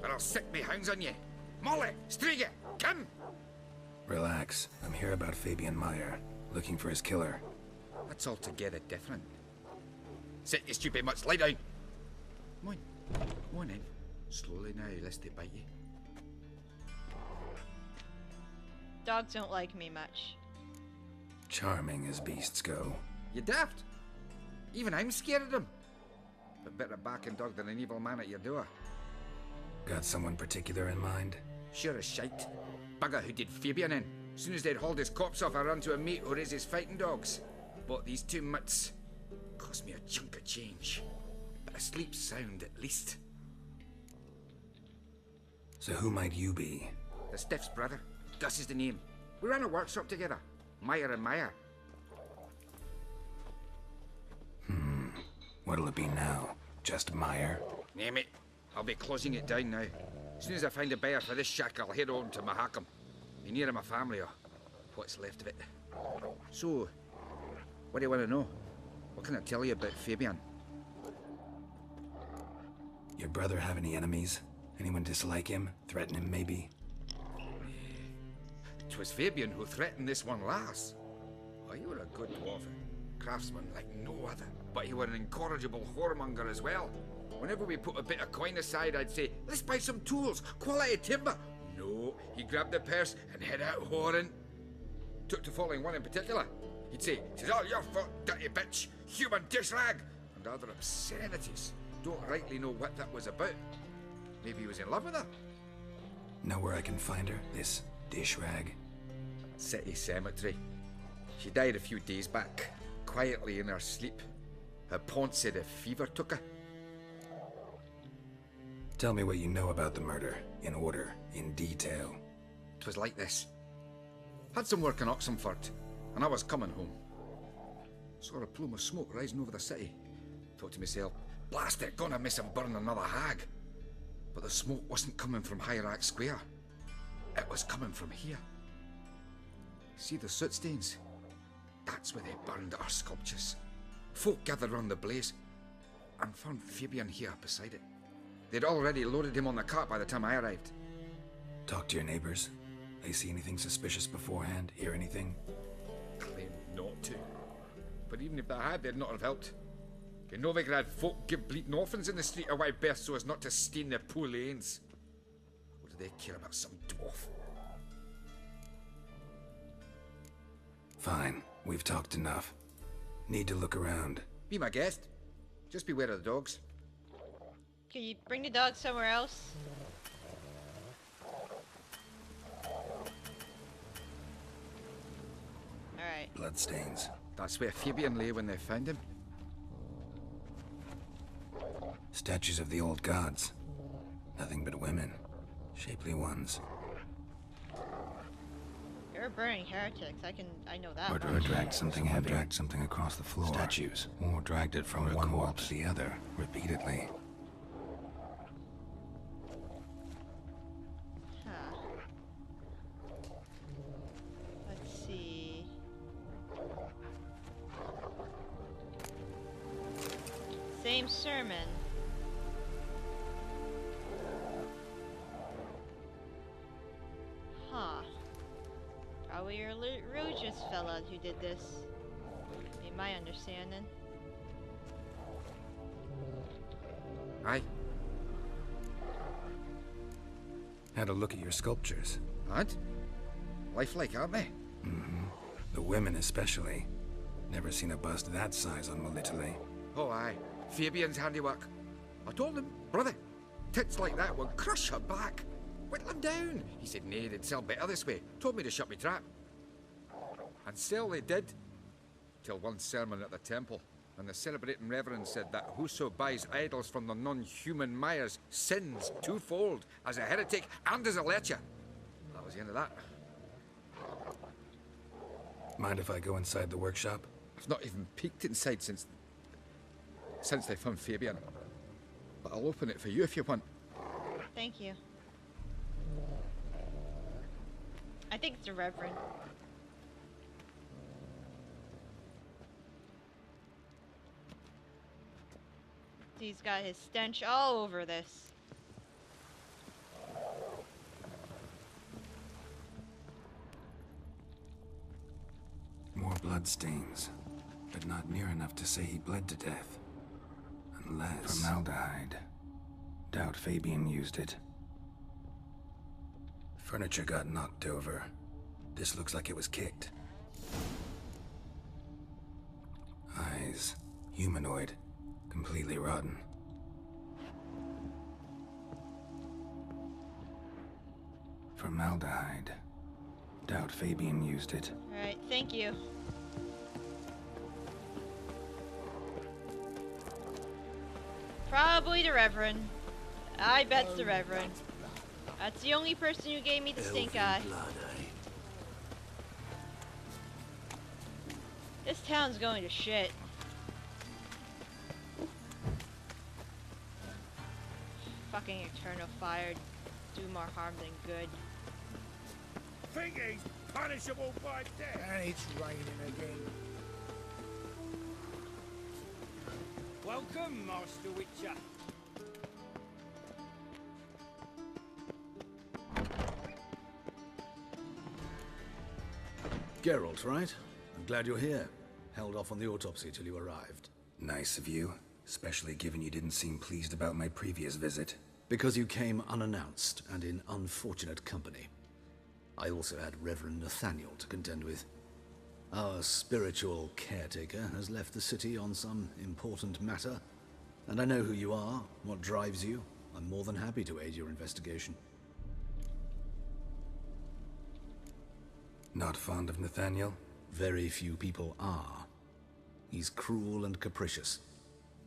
[SPEAKER 4] or I'll set me hounds on you. Molly, Striga, come!
[SPEAKER 5] Relax. I'm here about Fabian Meyer. Looking for his killer.
[SPEAKER 4] That's altogether different. Sit, you stupid mutts, lie down. Come on. Come on in. Slowly now, lest they bite you.
[SPEAKER 1] Dogs don't like me much.
[SPEAKER 5] Charming as beasts go.
[SPEAKER 4] You daft? Even I'm scared of them. A better barking dog than an evil man at your door.
[SPEAKER 5] Got someone particular in mind?
[SPEAKER 4] Sure as shite. Bugger who did Fabian in. As soon as they'd hauled his corpse off, I run to a mate who raises fighting dogs. Bought these two mutts. Cost me a chunk of change. But I sleep sound at least.
[SPEAKER 5] So who might you be?
[SPEAKER 4] The Stiff's brother. Gus is the name. We ran a workshop together. Meyer and Meyer.
[SPEAKER 5] What'll it be now? Just Meyer?
[SPEAKER 4] Name it. I'll be closing it down now. As soon as I find a buyer for this shack, I'll head on to Mahakam. Be near my family, or what's left of it. So, what do you want to know? What can I tell you about Fabian?
[SPEAKER 5] Your brother have any enemies? Anyone dislike him? Threaten him, maybe?
[SPEAKER 12] 'twas Fabian who threatened this one last. Oh, you were a good dwarf, craftsman like no other. But you were an incorrigible whoremonger as well. Whenever we put a bit of coin aside, I'd say, let's buy some tools, quality timber. No, he grabbed the purse and head out whoring. Took to following one in particular. He'd say, "'Tis all your fault, dirty bitch, human dish rag," and other obscenities. Don't rightly know what that was about. Maybe he was in love with her.
[SPEAKER 5] Know where I can find her, this dish rag?
[SPEAKER 12] City cemetery. She died a few days back, quietly in her sleep. Her pawn said a fever took her.
[SPEAKER 5] Tell me what you know about the murder, in order, in detail.
[SPEAKER 12] 'Twas like this. Had some work in Oxenford, and I was coming home. Saw a plume of smoke rising over the city. Thought to myself, blast it, gonna miss him burn another hag. But the smoke wasn't coming from Hierarch Square. It was coming from here. See the soot stains? That's where they burned our sculptures. Folk gathered round the blaze, and found Fabian here beside it. They'd already loaded him on the cart by the time I arrived.
[SPEAKER 5] Talk to your neighbors. They see anything suspicious beforehand? Hear anything?
[SPEAKER 12] Claimed not to. But even if they had, they'd not have helped. You know they could have folk give bleating orphans in the street a wide berth so as not to stain their poor lanes. What do they care about some dwarf?
[SPEAKER 5] Fine, we've talked enough. Need to look around.
[SPEAKER 12] Be my guest. Just beware of the dogs.
[SPEAKER 1] Can you bring the dog somewhere else? Alright.
[SPEAKER 5] Bloodstains.
[SPEAKER 12] That's where Fabian lay when they found him.
[SPEAKER 5] Statues of the old gods. Nothing but women. Shapely ones.
[SPEAKER 1] You're burning heretics. I know that.
[SPEAKER 5] Murderer dragged something heavy. Dragged something across the floor. Statues. Or dragged it from one wall to the other, repeatedly.
[SPEAKER 1] Let's see. Same sermon. Huh. Probably your religious fella who did this. In my understanding.
[SPEAKER 12] Aye.
[SPEAKER 5] Had a look at your sculptures.
[SPEAKER 12] And? Lifelike, aren't they?
[SPEAKER 5] Mm-hmm. The women especially. Never seen a bust that size on Molitale.
[SPEAKER 12] Oh aye. Fabian's handiwork. I told him, brother, tits like that will crush her back. Whittle him down. He said nay, they'd sell better this way. Told me to shut me trap. And still they did. Till one sermon at the temple, and the celebrating reverend said that whoso buys idols from the non-human Myers sins twofold, as a heretic and as a lecher. That was the end of that.
[SPEAKER 5] Mind if I go inside the workshop?
[SPEAKER 12] I've not even peeked inside since they found Fabian. But I'll open it for you if you want.
[SPEAKER 1] Thank you. I think it's a reverend. He's got his stench all over this.
[SPEAKER 5] More bloodstains, but not near enough to say he bled to death. Unless... formaldehyde. Doubt Fabian used it. Furniture got knocked over. This looks like it was kicked. Eyes. Humanoid. Completely rotten. Formaldehyde. Doubt Fabian used it.
[SPEAKER 1] Alright, thank you. Probably the Reverend. I bet it's the Reverend. That's the only person who gave me the stink eye. This town's going to shit. Fucking eternal fire do more harm than good.
[SPEAKER 2] Think he's punishable by death.
[SPEAKER 13] And it's raining again.
[SPEAKER 11] Welcome, Master Witcher.
[SPEAKER 8] Geralt, right? I'm glad you're here. Held off on the autopsy till you arrived.
[SPEAKER 5] Nice of you, especially given you didn't seem pleased about my previous visit.
[SPEAKER 8] Because you came unannounced and in unfortunate company. I also had Reverend Nathaniel to contend with. Our spiritual caretaker has left the city on some important matter, and I know who you are, what drives you. I'm more than happy to aid your investigation.
[SPEAKER 5] Not fond of Nathaniel?
[SPEAKER 8] Very few people are. He's cruel and capricious.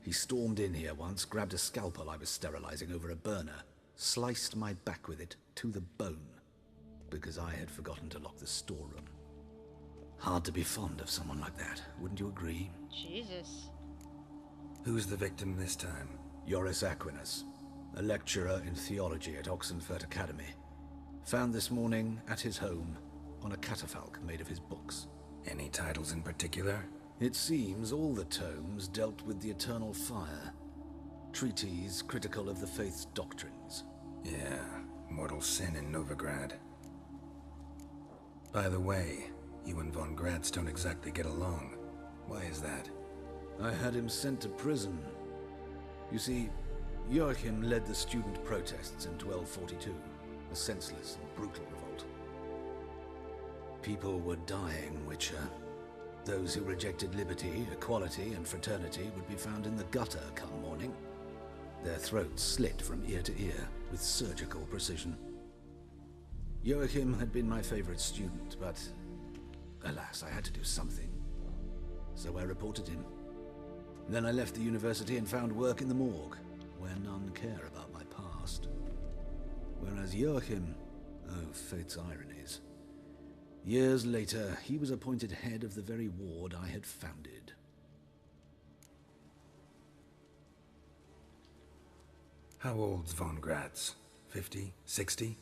[SPEAKER 8] He stormed in here once, grabbed a scalpel I was sterilizing over a burner, sliced my back with it to the bone, because I had forgotten to lock the storeroom. Hard to be fond of someone like that, wouldn't you agree?
[SPEAKER 1] Jesus.
[SPEAKER 5] Who's the victim this time?
[SPEAKER 8] Joris Aquinas, a lecturer in theology at Oxenfurt Academy. Found this morning at his home on a catafalque made of his books.
[SPEAKER 5] Any titles in particular?
[SPEAKER 8] It seems all the tomes dealt with the eternal fire. Treatises critical of the faith's doctrines.
[SPEAKER 5] Yeah, mortal sin in Novigrad. By the way, you and von Gratz don't exactly get along. Why is that?
[SPEAKER 8] I had him sent to prison. You see, Joachim led the student protests in 1242, a senseless and brutal revolt. People were dying, Witcher. Those who rejected liberty, equality, and fraternity would be found in the gutter come morning. Their throats slit from ear to ear with surgical precision. Joachim had been my favorite student, but alas, I had to do something. So I reported him. Then I left the university and found work in the morgue, where none care about my past. Whereas Joachim, oh, fate's ironies. Years later, he was appointed head of the very ward I had founded.
[SPEAKER 5] How old's von Gratz? 50? 60?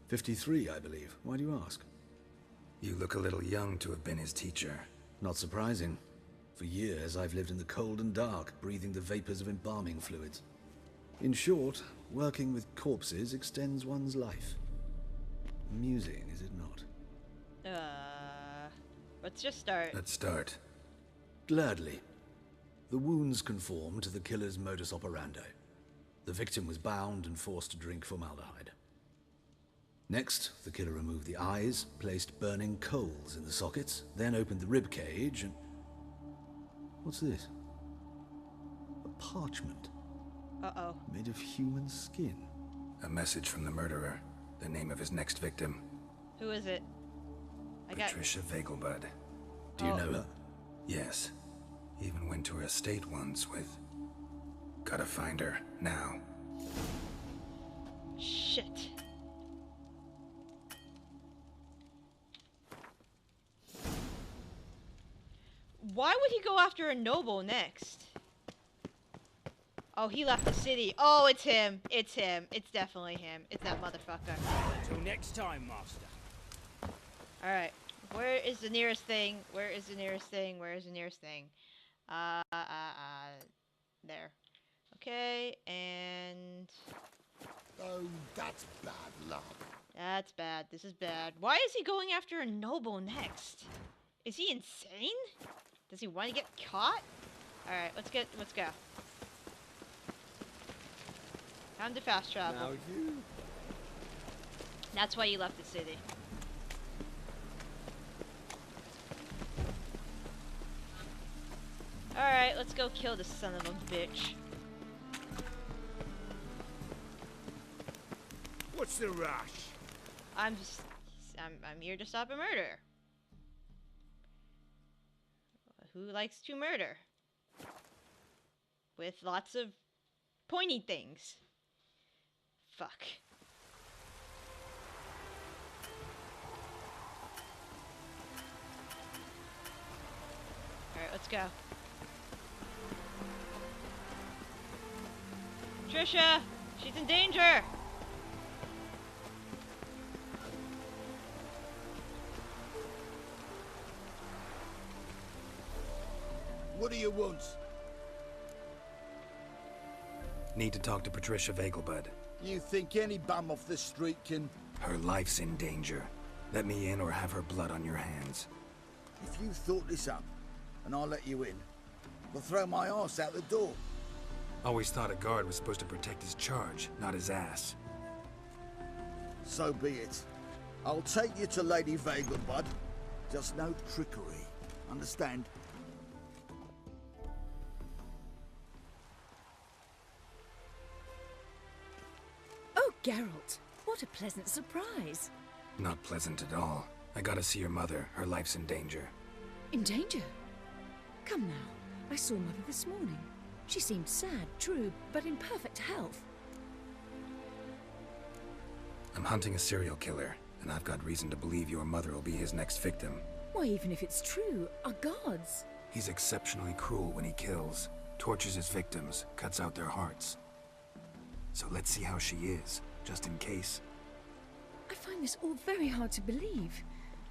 [SPEAKER 8] 53, I believe. Why do you ask?
[SPEAKER 5] You look a little young to have been his teacher.
[SPEAKER 8] Not surprising. For years, I've lived in the cold and dark, breathing the vapors of embalming fluids. In short, working with corpses extends one's life. Amusing, is it not?
[SPEAKER 1] Let's just start.
[SPEAKER 5] Let's start.
[SPEAKER 8] Gladly. The wounds conform to the killer's modus operandi. The victim was bound and forced to drink formaldehyde. Next, the killer removed the eyes, placed burning coals in the sockets, then opened the rib cage and... What's this? A parchment.
[SPEAKER 1] Uh-oh.
[SPEAKER 8] Made of human skin.
[SPEAKER 5] A message from the murderer. The name of his next victim.
[SPEAKER 1] Who is it?
[SPEAKER 5] Patricia Vegelbud.
[SPEAKER 8] Do you know her?
[SPEAKER 5] Yes. Even went to her estate once with... Gotta find her, now.
[SPEAKER 1] Shit. Why would he go after a noble next? Oh, he left the city. Oh, it's him. It's him. It's definitely him. It's that motherfucker.
[SPEAKER 11] Till next time, Master.
[SPEAKER 1] Alright. Where is the nearest thing? Where is the nearest thing? Where is the nearest thing? There. Okay, and...
[SPEAKER 2] Oh, that's bad luck.
[SPEAKER 1] That's bad. This is bad. Why is he going after a noble next? Is he insane? Does he want to get caught? Alright, let's go. Time to fast travel.
[SPEAKER 2] Now you...
[SPEAKER 1] That's why you left the city. Alright, let's go kill this son of a bitch.
[SPEAKER 2] What's the rush?
[SPEAKER 1] I'm here to stop a murder. Who likes to murder? With lots of pointy things. Fuck. Alright, let's go. Trisha! She's in danger!
[SPEAKER 2] What do you want?
[SPEAKER 5] Need to talk to Patricia Vegelbud.
[SPEAKER 2] You think any bum off the street can...
[SPEAKER 5] Her life's in danger. Let me in or have her blood on your hands.
[SPEAKER 13] If you thought this up, and I'll let you in, we'll throw my arse out the door.
[SPEAKER 5] Always thought a guard was supposed to protect his charge, not his ass.
[SPEAKER 13] So be it. I'll take you to Lady Vega, bud. Just no trickery. Understand?
[SPEAKER 3] Oh, Geralt, what a pleasant surprise.
[SPEAKER 5] Not pleasant at all. I gotta see your mother. Her life's in danger.
[SPEAKER 3] In danger? Come now. I saw Mother this morning. She seemed sad, true, but in perfect health.
[SPEAKER 5] I'm hunting a serial killer, and I've got reason to believe your mother will be his next victim.
[SPEAKER 3] Why, even if it's true, our gods.
[SPEAKER 5] He's exceptionally cruel when he kills, tortures his victims, cuts out their hearts. So let's see how she is, just in case.
[SPEAKER 3] I find this all very hard to believe.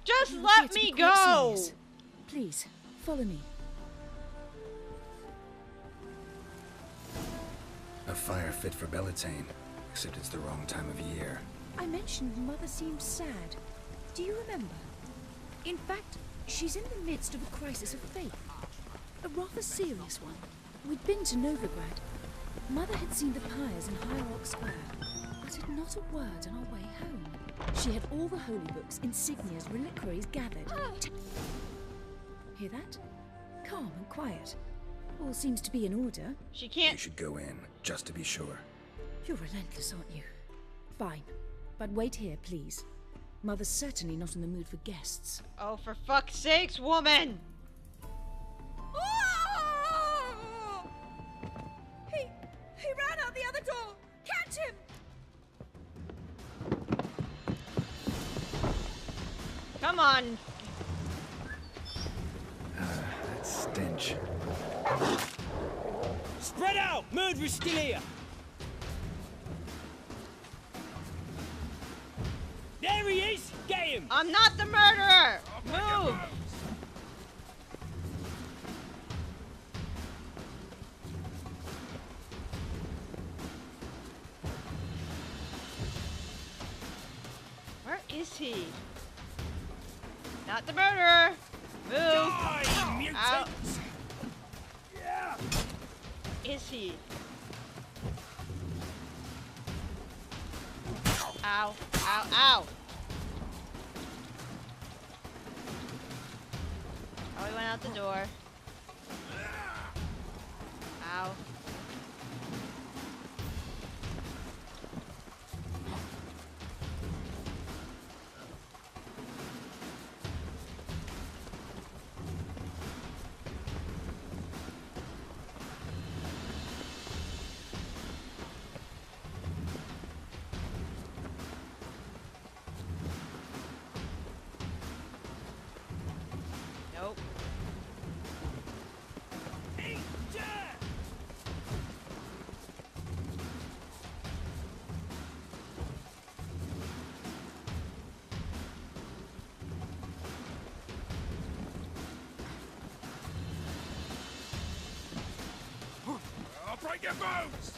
[SPEAKER 1] Just
[SPEAKER 3] You're
[SPEAKER 1] let
[SPEAKER 3] here to
[SPEAKER 1] me
[SPEAKER 3] be quite
[SPEAKER 1] go!
[SPEAKER 3] serious. Please, follow me.
[SPEAKER 5] A fire fit for Bellatane, except it's the wrong time of year.
[SPEAKER 3] I mentioned Mother seemed sad. Do you remember? In fact, she's in the midst of a crisis of faith. A rather serious one. We'd been to Novigrad. Mother had seen the pyres in High Rock Square, but had not a word on our way home. She had all the holy books, insignias, reliquaries gathered. Hear that? Calm and quiet. All seems to be in order.
[SPEAKER 1] She can't.
[SPEAKER 5] We should go in, just to be sure.
[SPEAKER 3] You're relentless, aren't you? Fine. But wait here, please. Mother's certainly not in the mood for guests.
[SPEAKER 1] Oh, for fuck's sakes, woman!
[SPEAKER 3] He ran out the other door! Catch him!
[SPEAKER 1] Come on!
[SPEAKER 5] That stench.
[SPEAKER 11] Spread out! Murderer's still here! There he is! Get him!
[SPEAKER 1] I'm not the murderer! Move! Where is he? Not the murderer! Move!
[SPEAKER 11] Die, mutant!
[SPEAKER 1] Out! Is he? Ow! Ow! Ow! Oh, he went out the door. Ow. Nope.
[SPEAKER 2] I'll break your bones!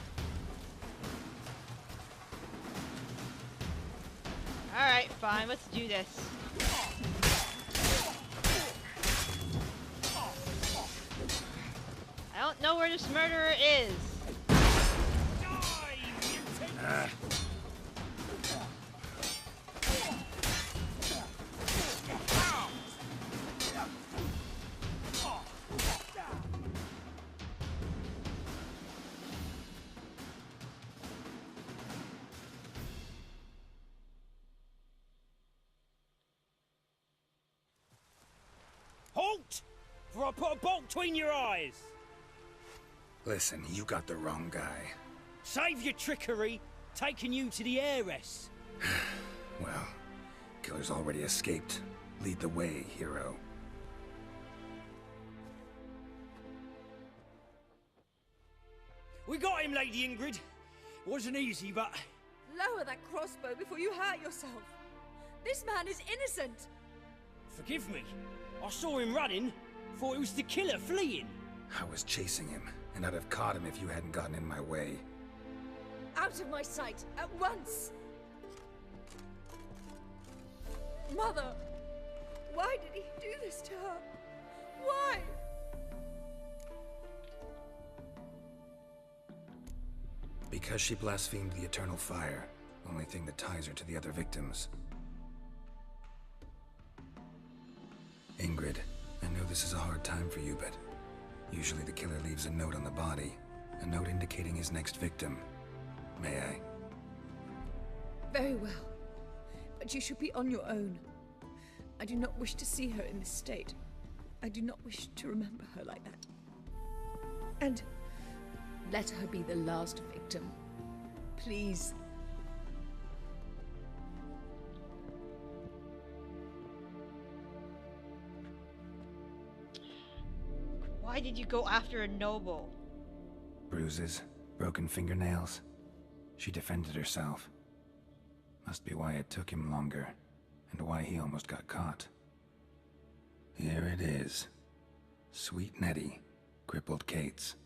[SPEAKER 1] Alright, fine, let's do this. I don't know where this murderer is.
[SPEAKER 11] Die, mutant! Halt! For I put a bolt between your eyes!
[SPEAKER 5] Listen, you got the wrong guy.
[SPEAKER 11] Save your trickery, taking you to the heiress.
[SPEAKER 5] Well, killer's already escaped. Lead the way, hero.
[SPEAKER 11] We got him, Lady Ingrid. Wasn't easy, but...
[SPEAKER 3] Lower that crossbow before you hurt yourself. This man is innocent.
[SPEAKER 11] Forgive me. I saw him running. Thought it was the killer fleeing.
[SPEAKER 5] I was chasing him, and I'd have caught him if you hadn't gotten in my way.
[SPEAKER 3] Out of my sight, at once! Mother! Why did he do this to her? Why?
[SPEAKER 5] Because she blasphemed the eternal fire, only thing that ties her to the other victims. Ingrid, I know this is a hard time for you, but usually the killer leaves a note on the body, a note indicating his next victim. May I?
[SPEAKER 3] Very well. But you should be on your own. I do not wish to see her in this state. I do not wish to remember her like that. And let her be the last victim. Please.
[SPEAKER 1] Why did you go after a noble?
[SPEAKER 5] Bruises, broken fingernails. She defended herself. Must be why it took him longer, and why he almost got caught. Here it is. Sweet Nettie, crippled Kate's.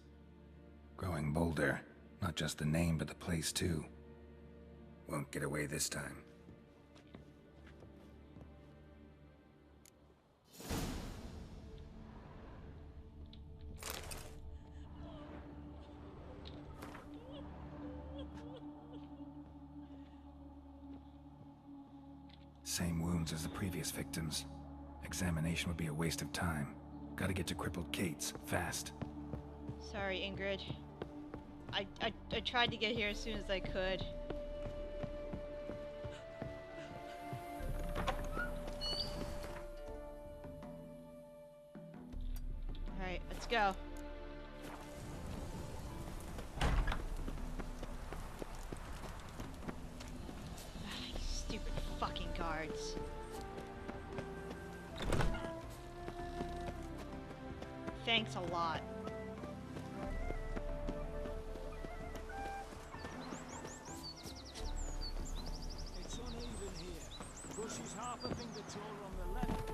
[SPEAKER 5] Growing bolder, not just the name but the place too. Won't get away this time. Same wounds as the previous victims. Examination would be a waste of time. Gotta get to crippled Kate's, fast.
[SPEAKER 1] Sorry, Ingrid. I tried to get here as soon as I could. Alright, let's go. Stupid fucking guards. Thanks a lot.
[SPEAKER 11] It's uneven here. Bush is half a finger taller on the left.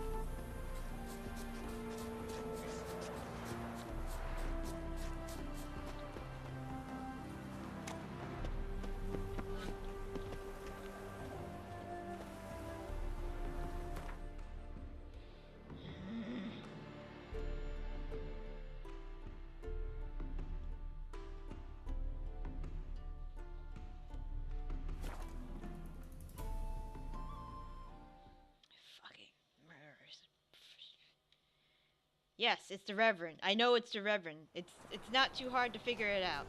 [SPEAKER 1] Yes, it's the Reverend. I know it's the Reverend. It's not too hard to figure it out.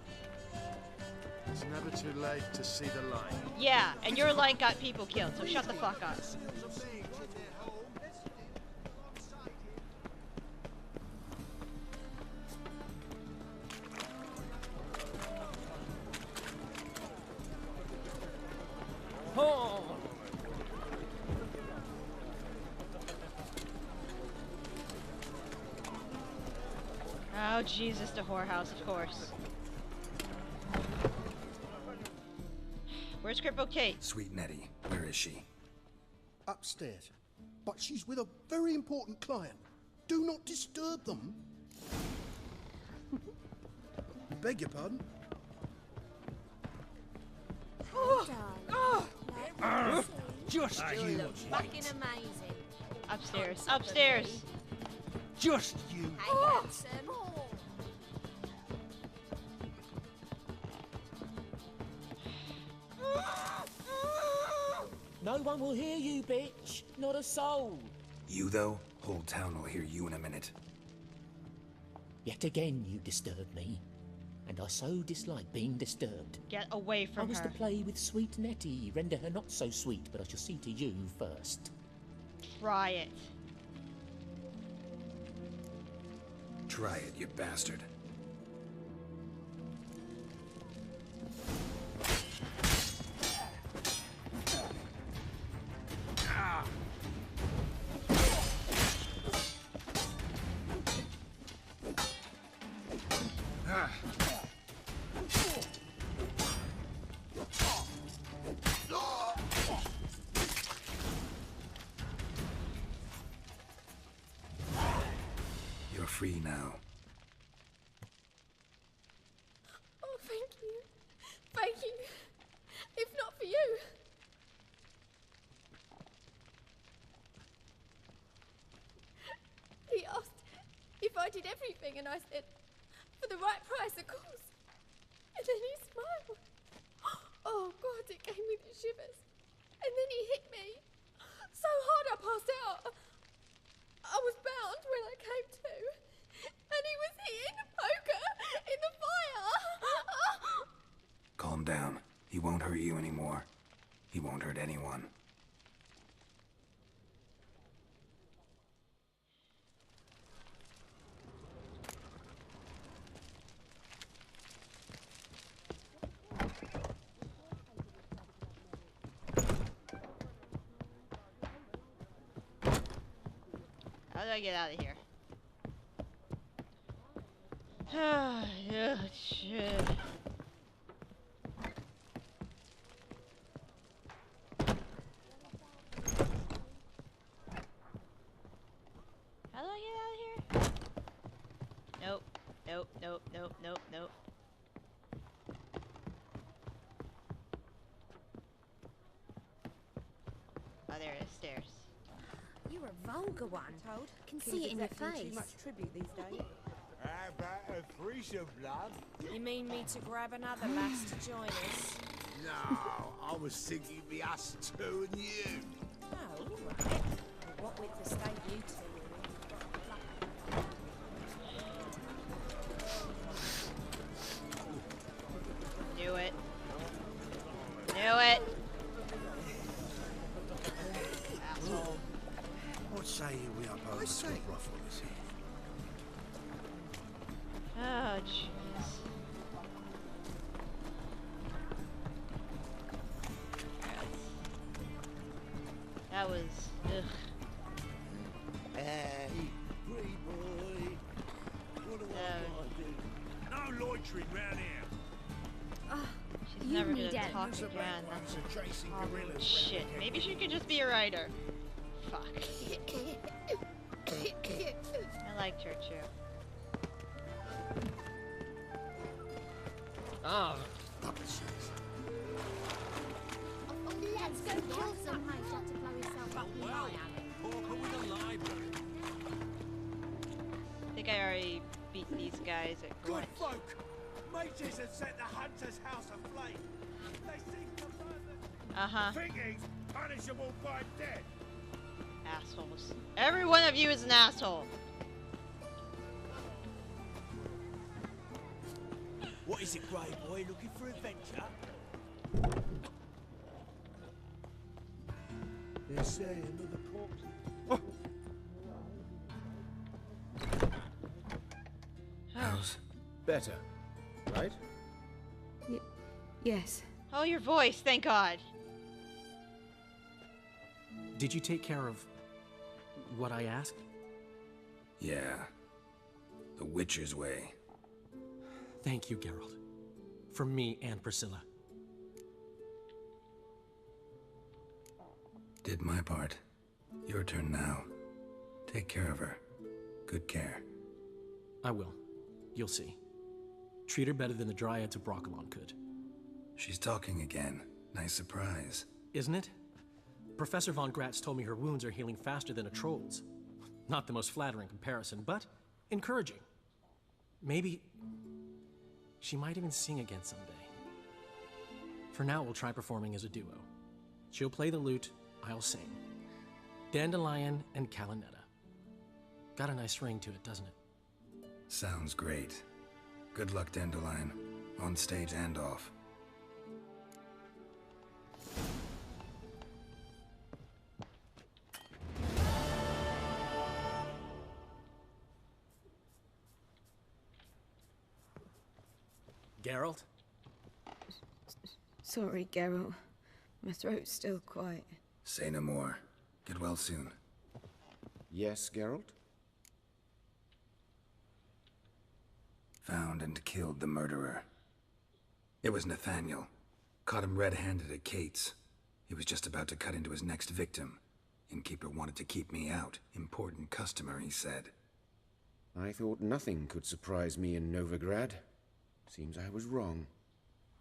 [SPEAKER 2] It's never too late to see the light.
[SPEAKER 1] Yeah, and your light got people killed, so shut the fuck up.
[SPEAKER 11] Oh!
[SPEAKER 1] Oh, Jesus, the whorehouse, of course. Where's Crippled Kate?
[SPEAKER 5] Sweet Nettie, where is she?
[SPEAKER 14] Upstairs. But she's with a very important client. Do not disturb them. Beg your pardon?
[SPEAKER 11] Just you.
[SPEAKER 15] Fucking amazing.
[SPEAKER 1] Upstairs, upstairs.
[SPEAKER 11] Just you.
[SPEAKER 15] Hey, handsome.
[SPEAKER 9] No one will hear you, bitch. Not a soul.
[SPEAKER 5] You though? Whole town will hear you in a minute.
[SPEAKER 9] Yet again you disturb me. And I so dislike being disturbed.
[SPEAKER 1] Get away from
[SPEAKER 9] I was
[SPEAKER 1] her.
[SPEAKER 9] to play with sweet Nettie, render her not so sweet, but I shall see to you first.
[SPEAKER 1] Try it.
[SPEAKER 5] Try it, you bastard. You're free now.
[SPEAKER 15] Oh, thank you. Thank you. If not for you. everything, and I said, for the right price, of course. And then he smiled. Oh God, it gave me the shivers. And then he hit me so hard I passed out. I was bound when I came to, and he was hitting the poker in the fire.
[SPEAKER 5] Calm down. He won't hurt you anymore. He won't hurt anyone.
[SPEAKER 1] How do I get out of here? Oh, shit. How do I get out of here? Nope. Nope, nope, nope, nope, nope. Oh, there it is, stairs.
[SPEAKER 16] You're a vulgar one.
[SPEAKER 7] Toad,
[SPEAKER 16] Can
[SPEAKER 7] King's
[SPEAKER 16] see it in your
[SPEAKER 7] exacting
[SPEAKER 16] face.
[SPEAKER 7] Too much tribute these days.
[SPEAKER 13] How about a threesome, blood?
[SPEAKER 16] You mean me to grab another lass to join us?
[SPEAKER 13] No, I was thinking it'd be us two and you.
[SPEAKER 16] Oh, all right. What with the state you two
[SPEAKER 1] Knew it. Knew it. Asshole.
[SPEAKER 14] What say you we up over the ruffle this here?
[SPEAKER 1] Oh, jeez. That was... ugh.
[SPEAKER 13] Hey, pretty boy. What do I do? No loitering round here.
[SPEAKER 1] She's
[SPEAKER 15] You
[SPEAKER 1] never
[SPEAKER 15] need
[SPEAKER 1] gonna
[SPEAKER 15] it.
[SPEAKER 1] talk
[SPEAKER 13] Who's the
[SPEAKER 1] again.
[SPEAKER 13] bad ones
[SPEAKER 1] That's
[SPEAKER 13] are chasing gorillas
[SPEAKER 1] shit.
[SPEAKER 13] round
[SPEAKER 1] Maybe she could just be a writer. Fuck. I liked her too.
[SPEAKER 6] Ah,
[SPEAKER 15] Let's go kill some Just to blow yourself up in fire.
[SPEAKER 2] Porker with a library.
[SPEAKER 1] I think I already beat these guys at
[SPEAKER 2] Good
[SPEAKER 1] Gwent.
[SPEAKER 2] folk! Mages have set the hunter's house aflame. They seek to burn the...
[SPEAKER 1] Uh-huh.
[SPEAKER 2] Think he's punishable by death.
[SPEAKER 1] Assholes. Every one of you is an asshole.
[SPEAKER 2] What is it, Grey Boy? Looking for adventure? They say another corpse.
[SPEAKER 5] How's?
[SPEAKER 4] Better, right?
[SPEAKER 7] Yes.
[SPEAKER 1] Oh, your voice, thank God.
[SPEAKER 6] did you take care of what I asked?
[SPEAKER 5] Yeah. The Witcher's way.
[SPEAKER 6] Thank you, Geralt. For me and Priscilla.
[SPEAKER 5] Did my part. Your turn now. Take care of her. Good care.
[SPEAKER 6] I will. You'll see. Treat her better than the Dryads of Broccolon could.
[SPEAKER 5] She's talking again. Nice surprise.
[SPEAKER 6] Isn't it? Professor von Gratz told me her wounds are healing faster than a troll's. Not the most flattering comparison, but encouraging. Maybe she might even sing again someday. For now, we'll try performing as a duo. She'll play the lute, I'll sing. Dandelion and Calinetta. Got a nice ring to it, doesn't it?
[SPEAKER 5] Sounds great. Good luck, Dandelion. On stage and off.
[SPEAKER 6] Geralt?
[SPEAKER 7] Sorry, Geralt. My throat's still quite...
[SPEAKER 5] Say no more. Get well soon.
[SPEAKER 4] Yes, Geralt?
[SPEAKER 5] Found and killed the murderer. It was Nathaniel. Caught him red-handed at Kate's. He was just about to cut into his next victim. Innkeeper wanted to keep me out. Important customer, he said.
[SPEAKER 4] I thought nothing could surprise me in Novigrad. Seems I was wrong.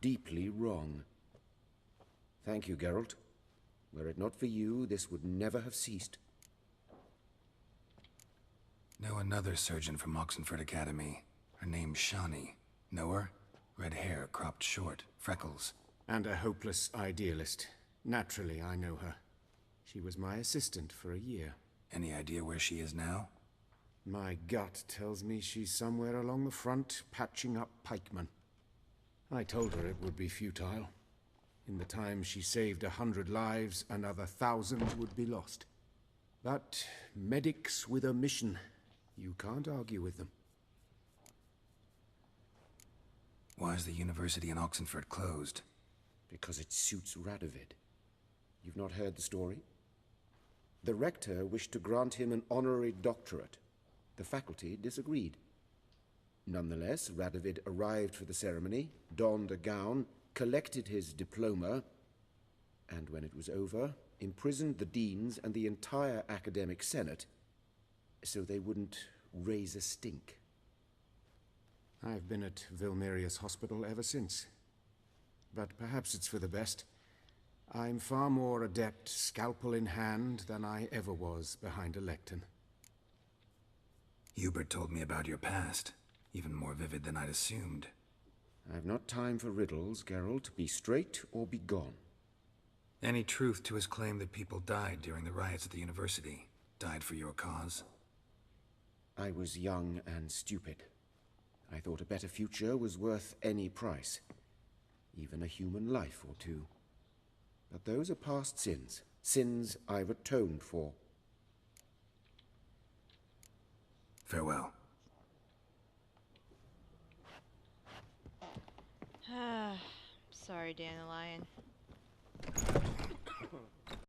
[SPEAKER 4] Deeply wrong. Thank you, Geralt. Were it not for you, this would never have ceased.
[SPEAKER 5] Know another surgeon from Oxenford Academy. Her name's Shawnee. Know her? Red hair, cropped short, freckles.
[SPEAKER 4] And a hopeless idealist. Naturally, I know her. She was my assistant for a year.
[SPEAKER 5] Any idea where she is now?
[SPEAKER 4] My gut tells me she's somewhere along the front, patching up pikemen. I told her it would be futile. In the time she saved 100 lives, another 1,000 would be lost. But medics with a mission, you can't argue with them.
[SPEAKER 5] Why is the university in Oxenford closed?
[SPEAKER 4] Because it suits Radovid. You've not heard the story? The rector wished to grant him an honorary doctorate. The faculty disagreed. Nonetheless, Radovid arrived for the ceremony, donned a gown, collected his diploma, and when it was over, imprisoned the deans and the entire academic senate so they wouldn't raise a stink. I've been at Vilmerius Hospital ever since. But perhaps it's for the best. I'm far more adept, scalpel in hand, than I ever was behind a lectern.
[SPEAKER 5] Hubert told me about your past. Even more vivid than I'd assumed.
[SPEAKER 4] I've not time for riddles, Geralt. Be straight or be gone.
[SPEAKER 5] Any truth to his claim that people died during the riots at the university? Died for your cause?
[SPEAKER 4] I was young and stupid. I thought a better future was worth any price. Even a human life or two. But those are past sins. Sins I've atoned for.
[SPEAKER 5] Farewell.
[SPEAKER 1] Sorry, Dandelion.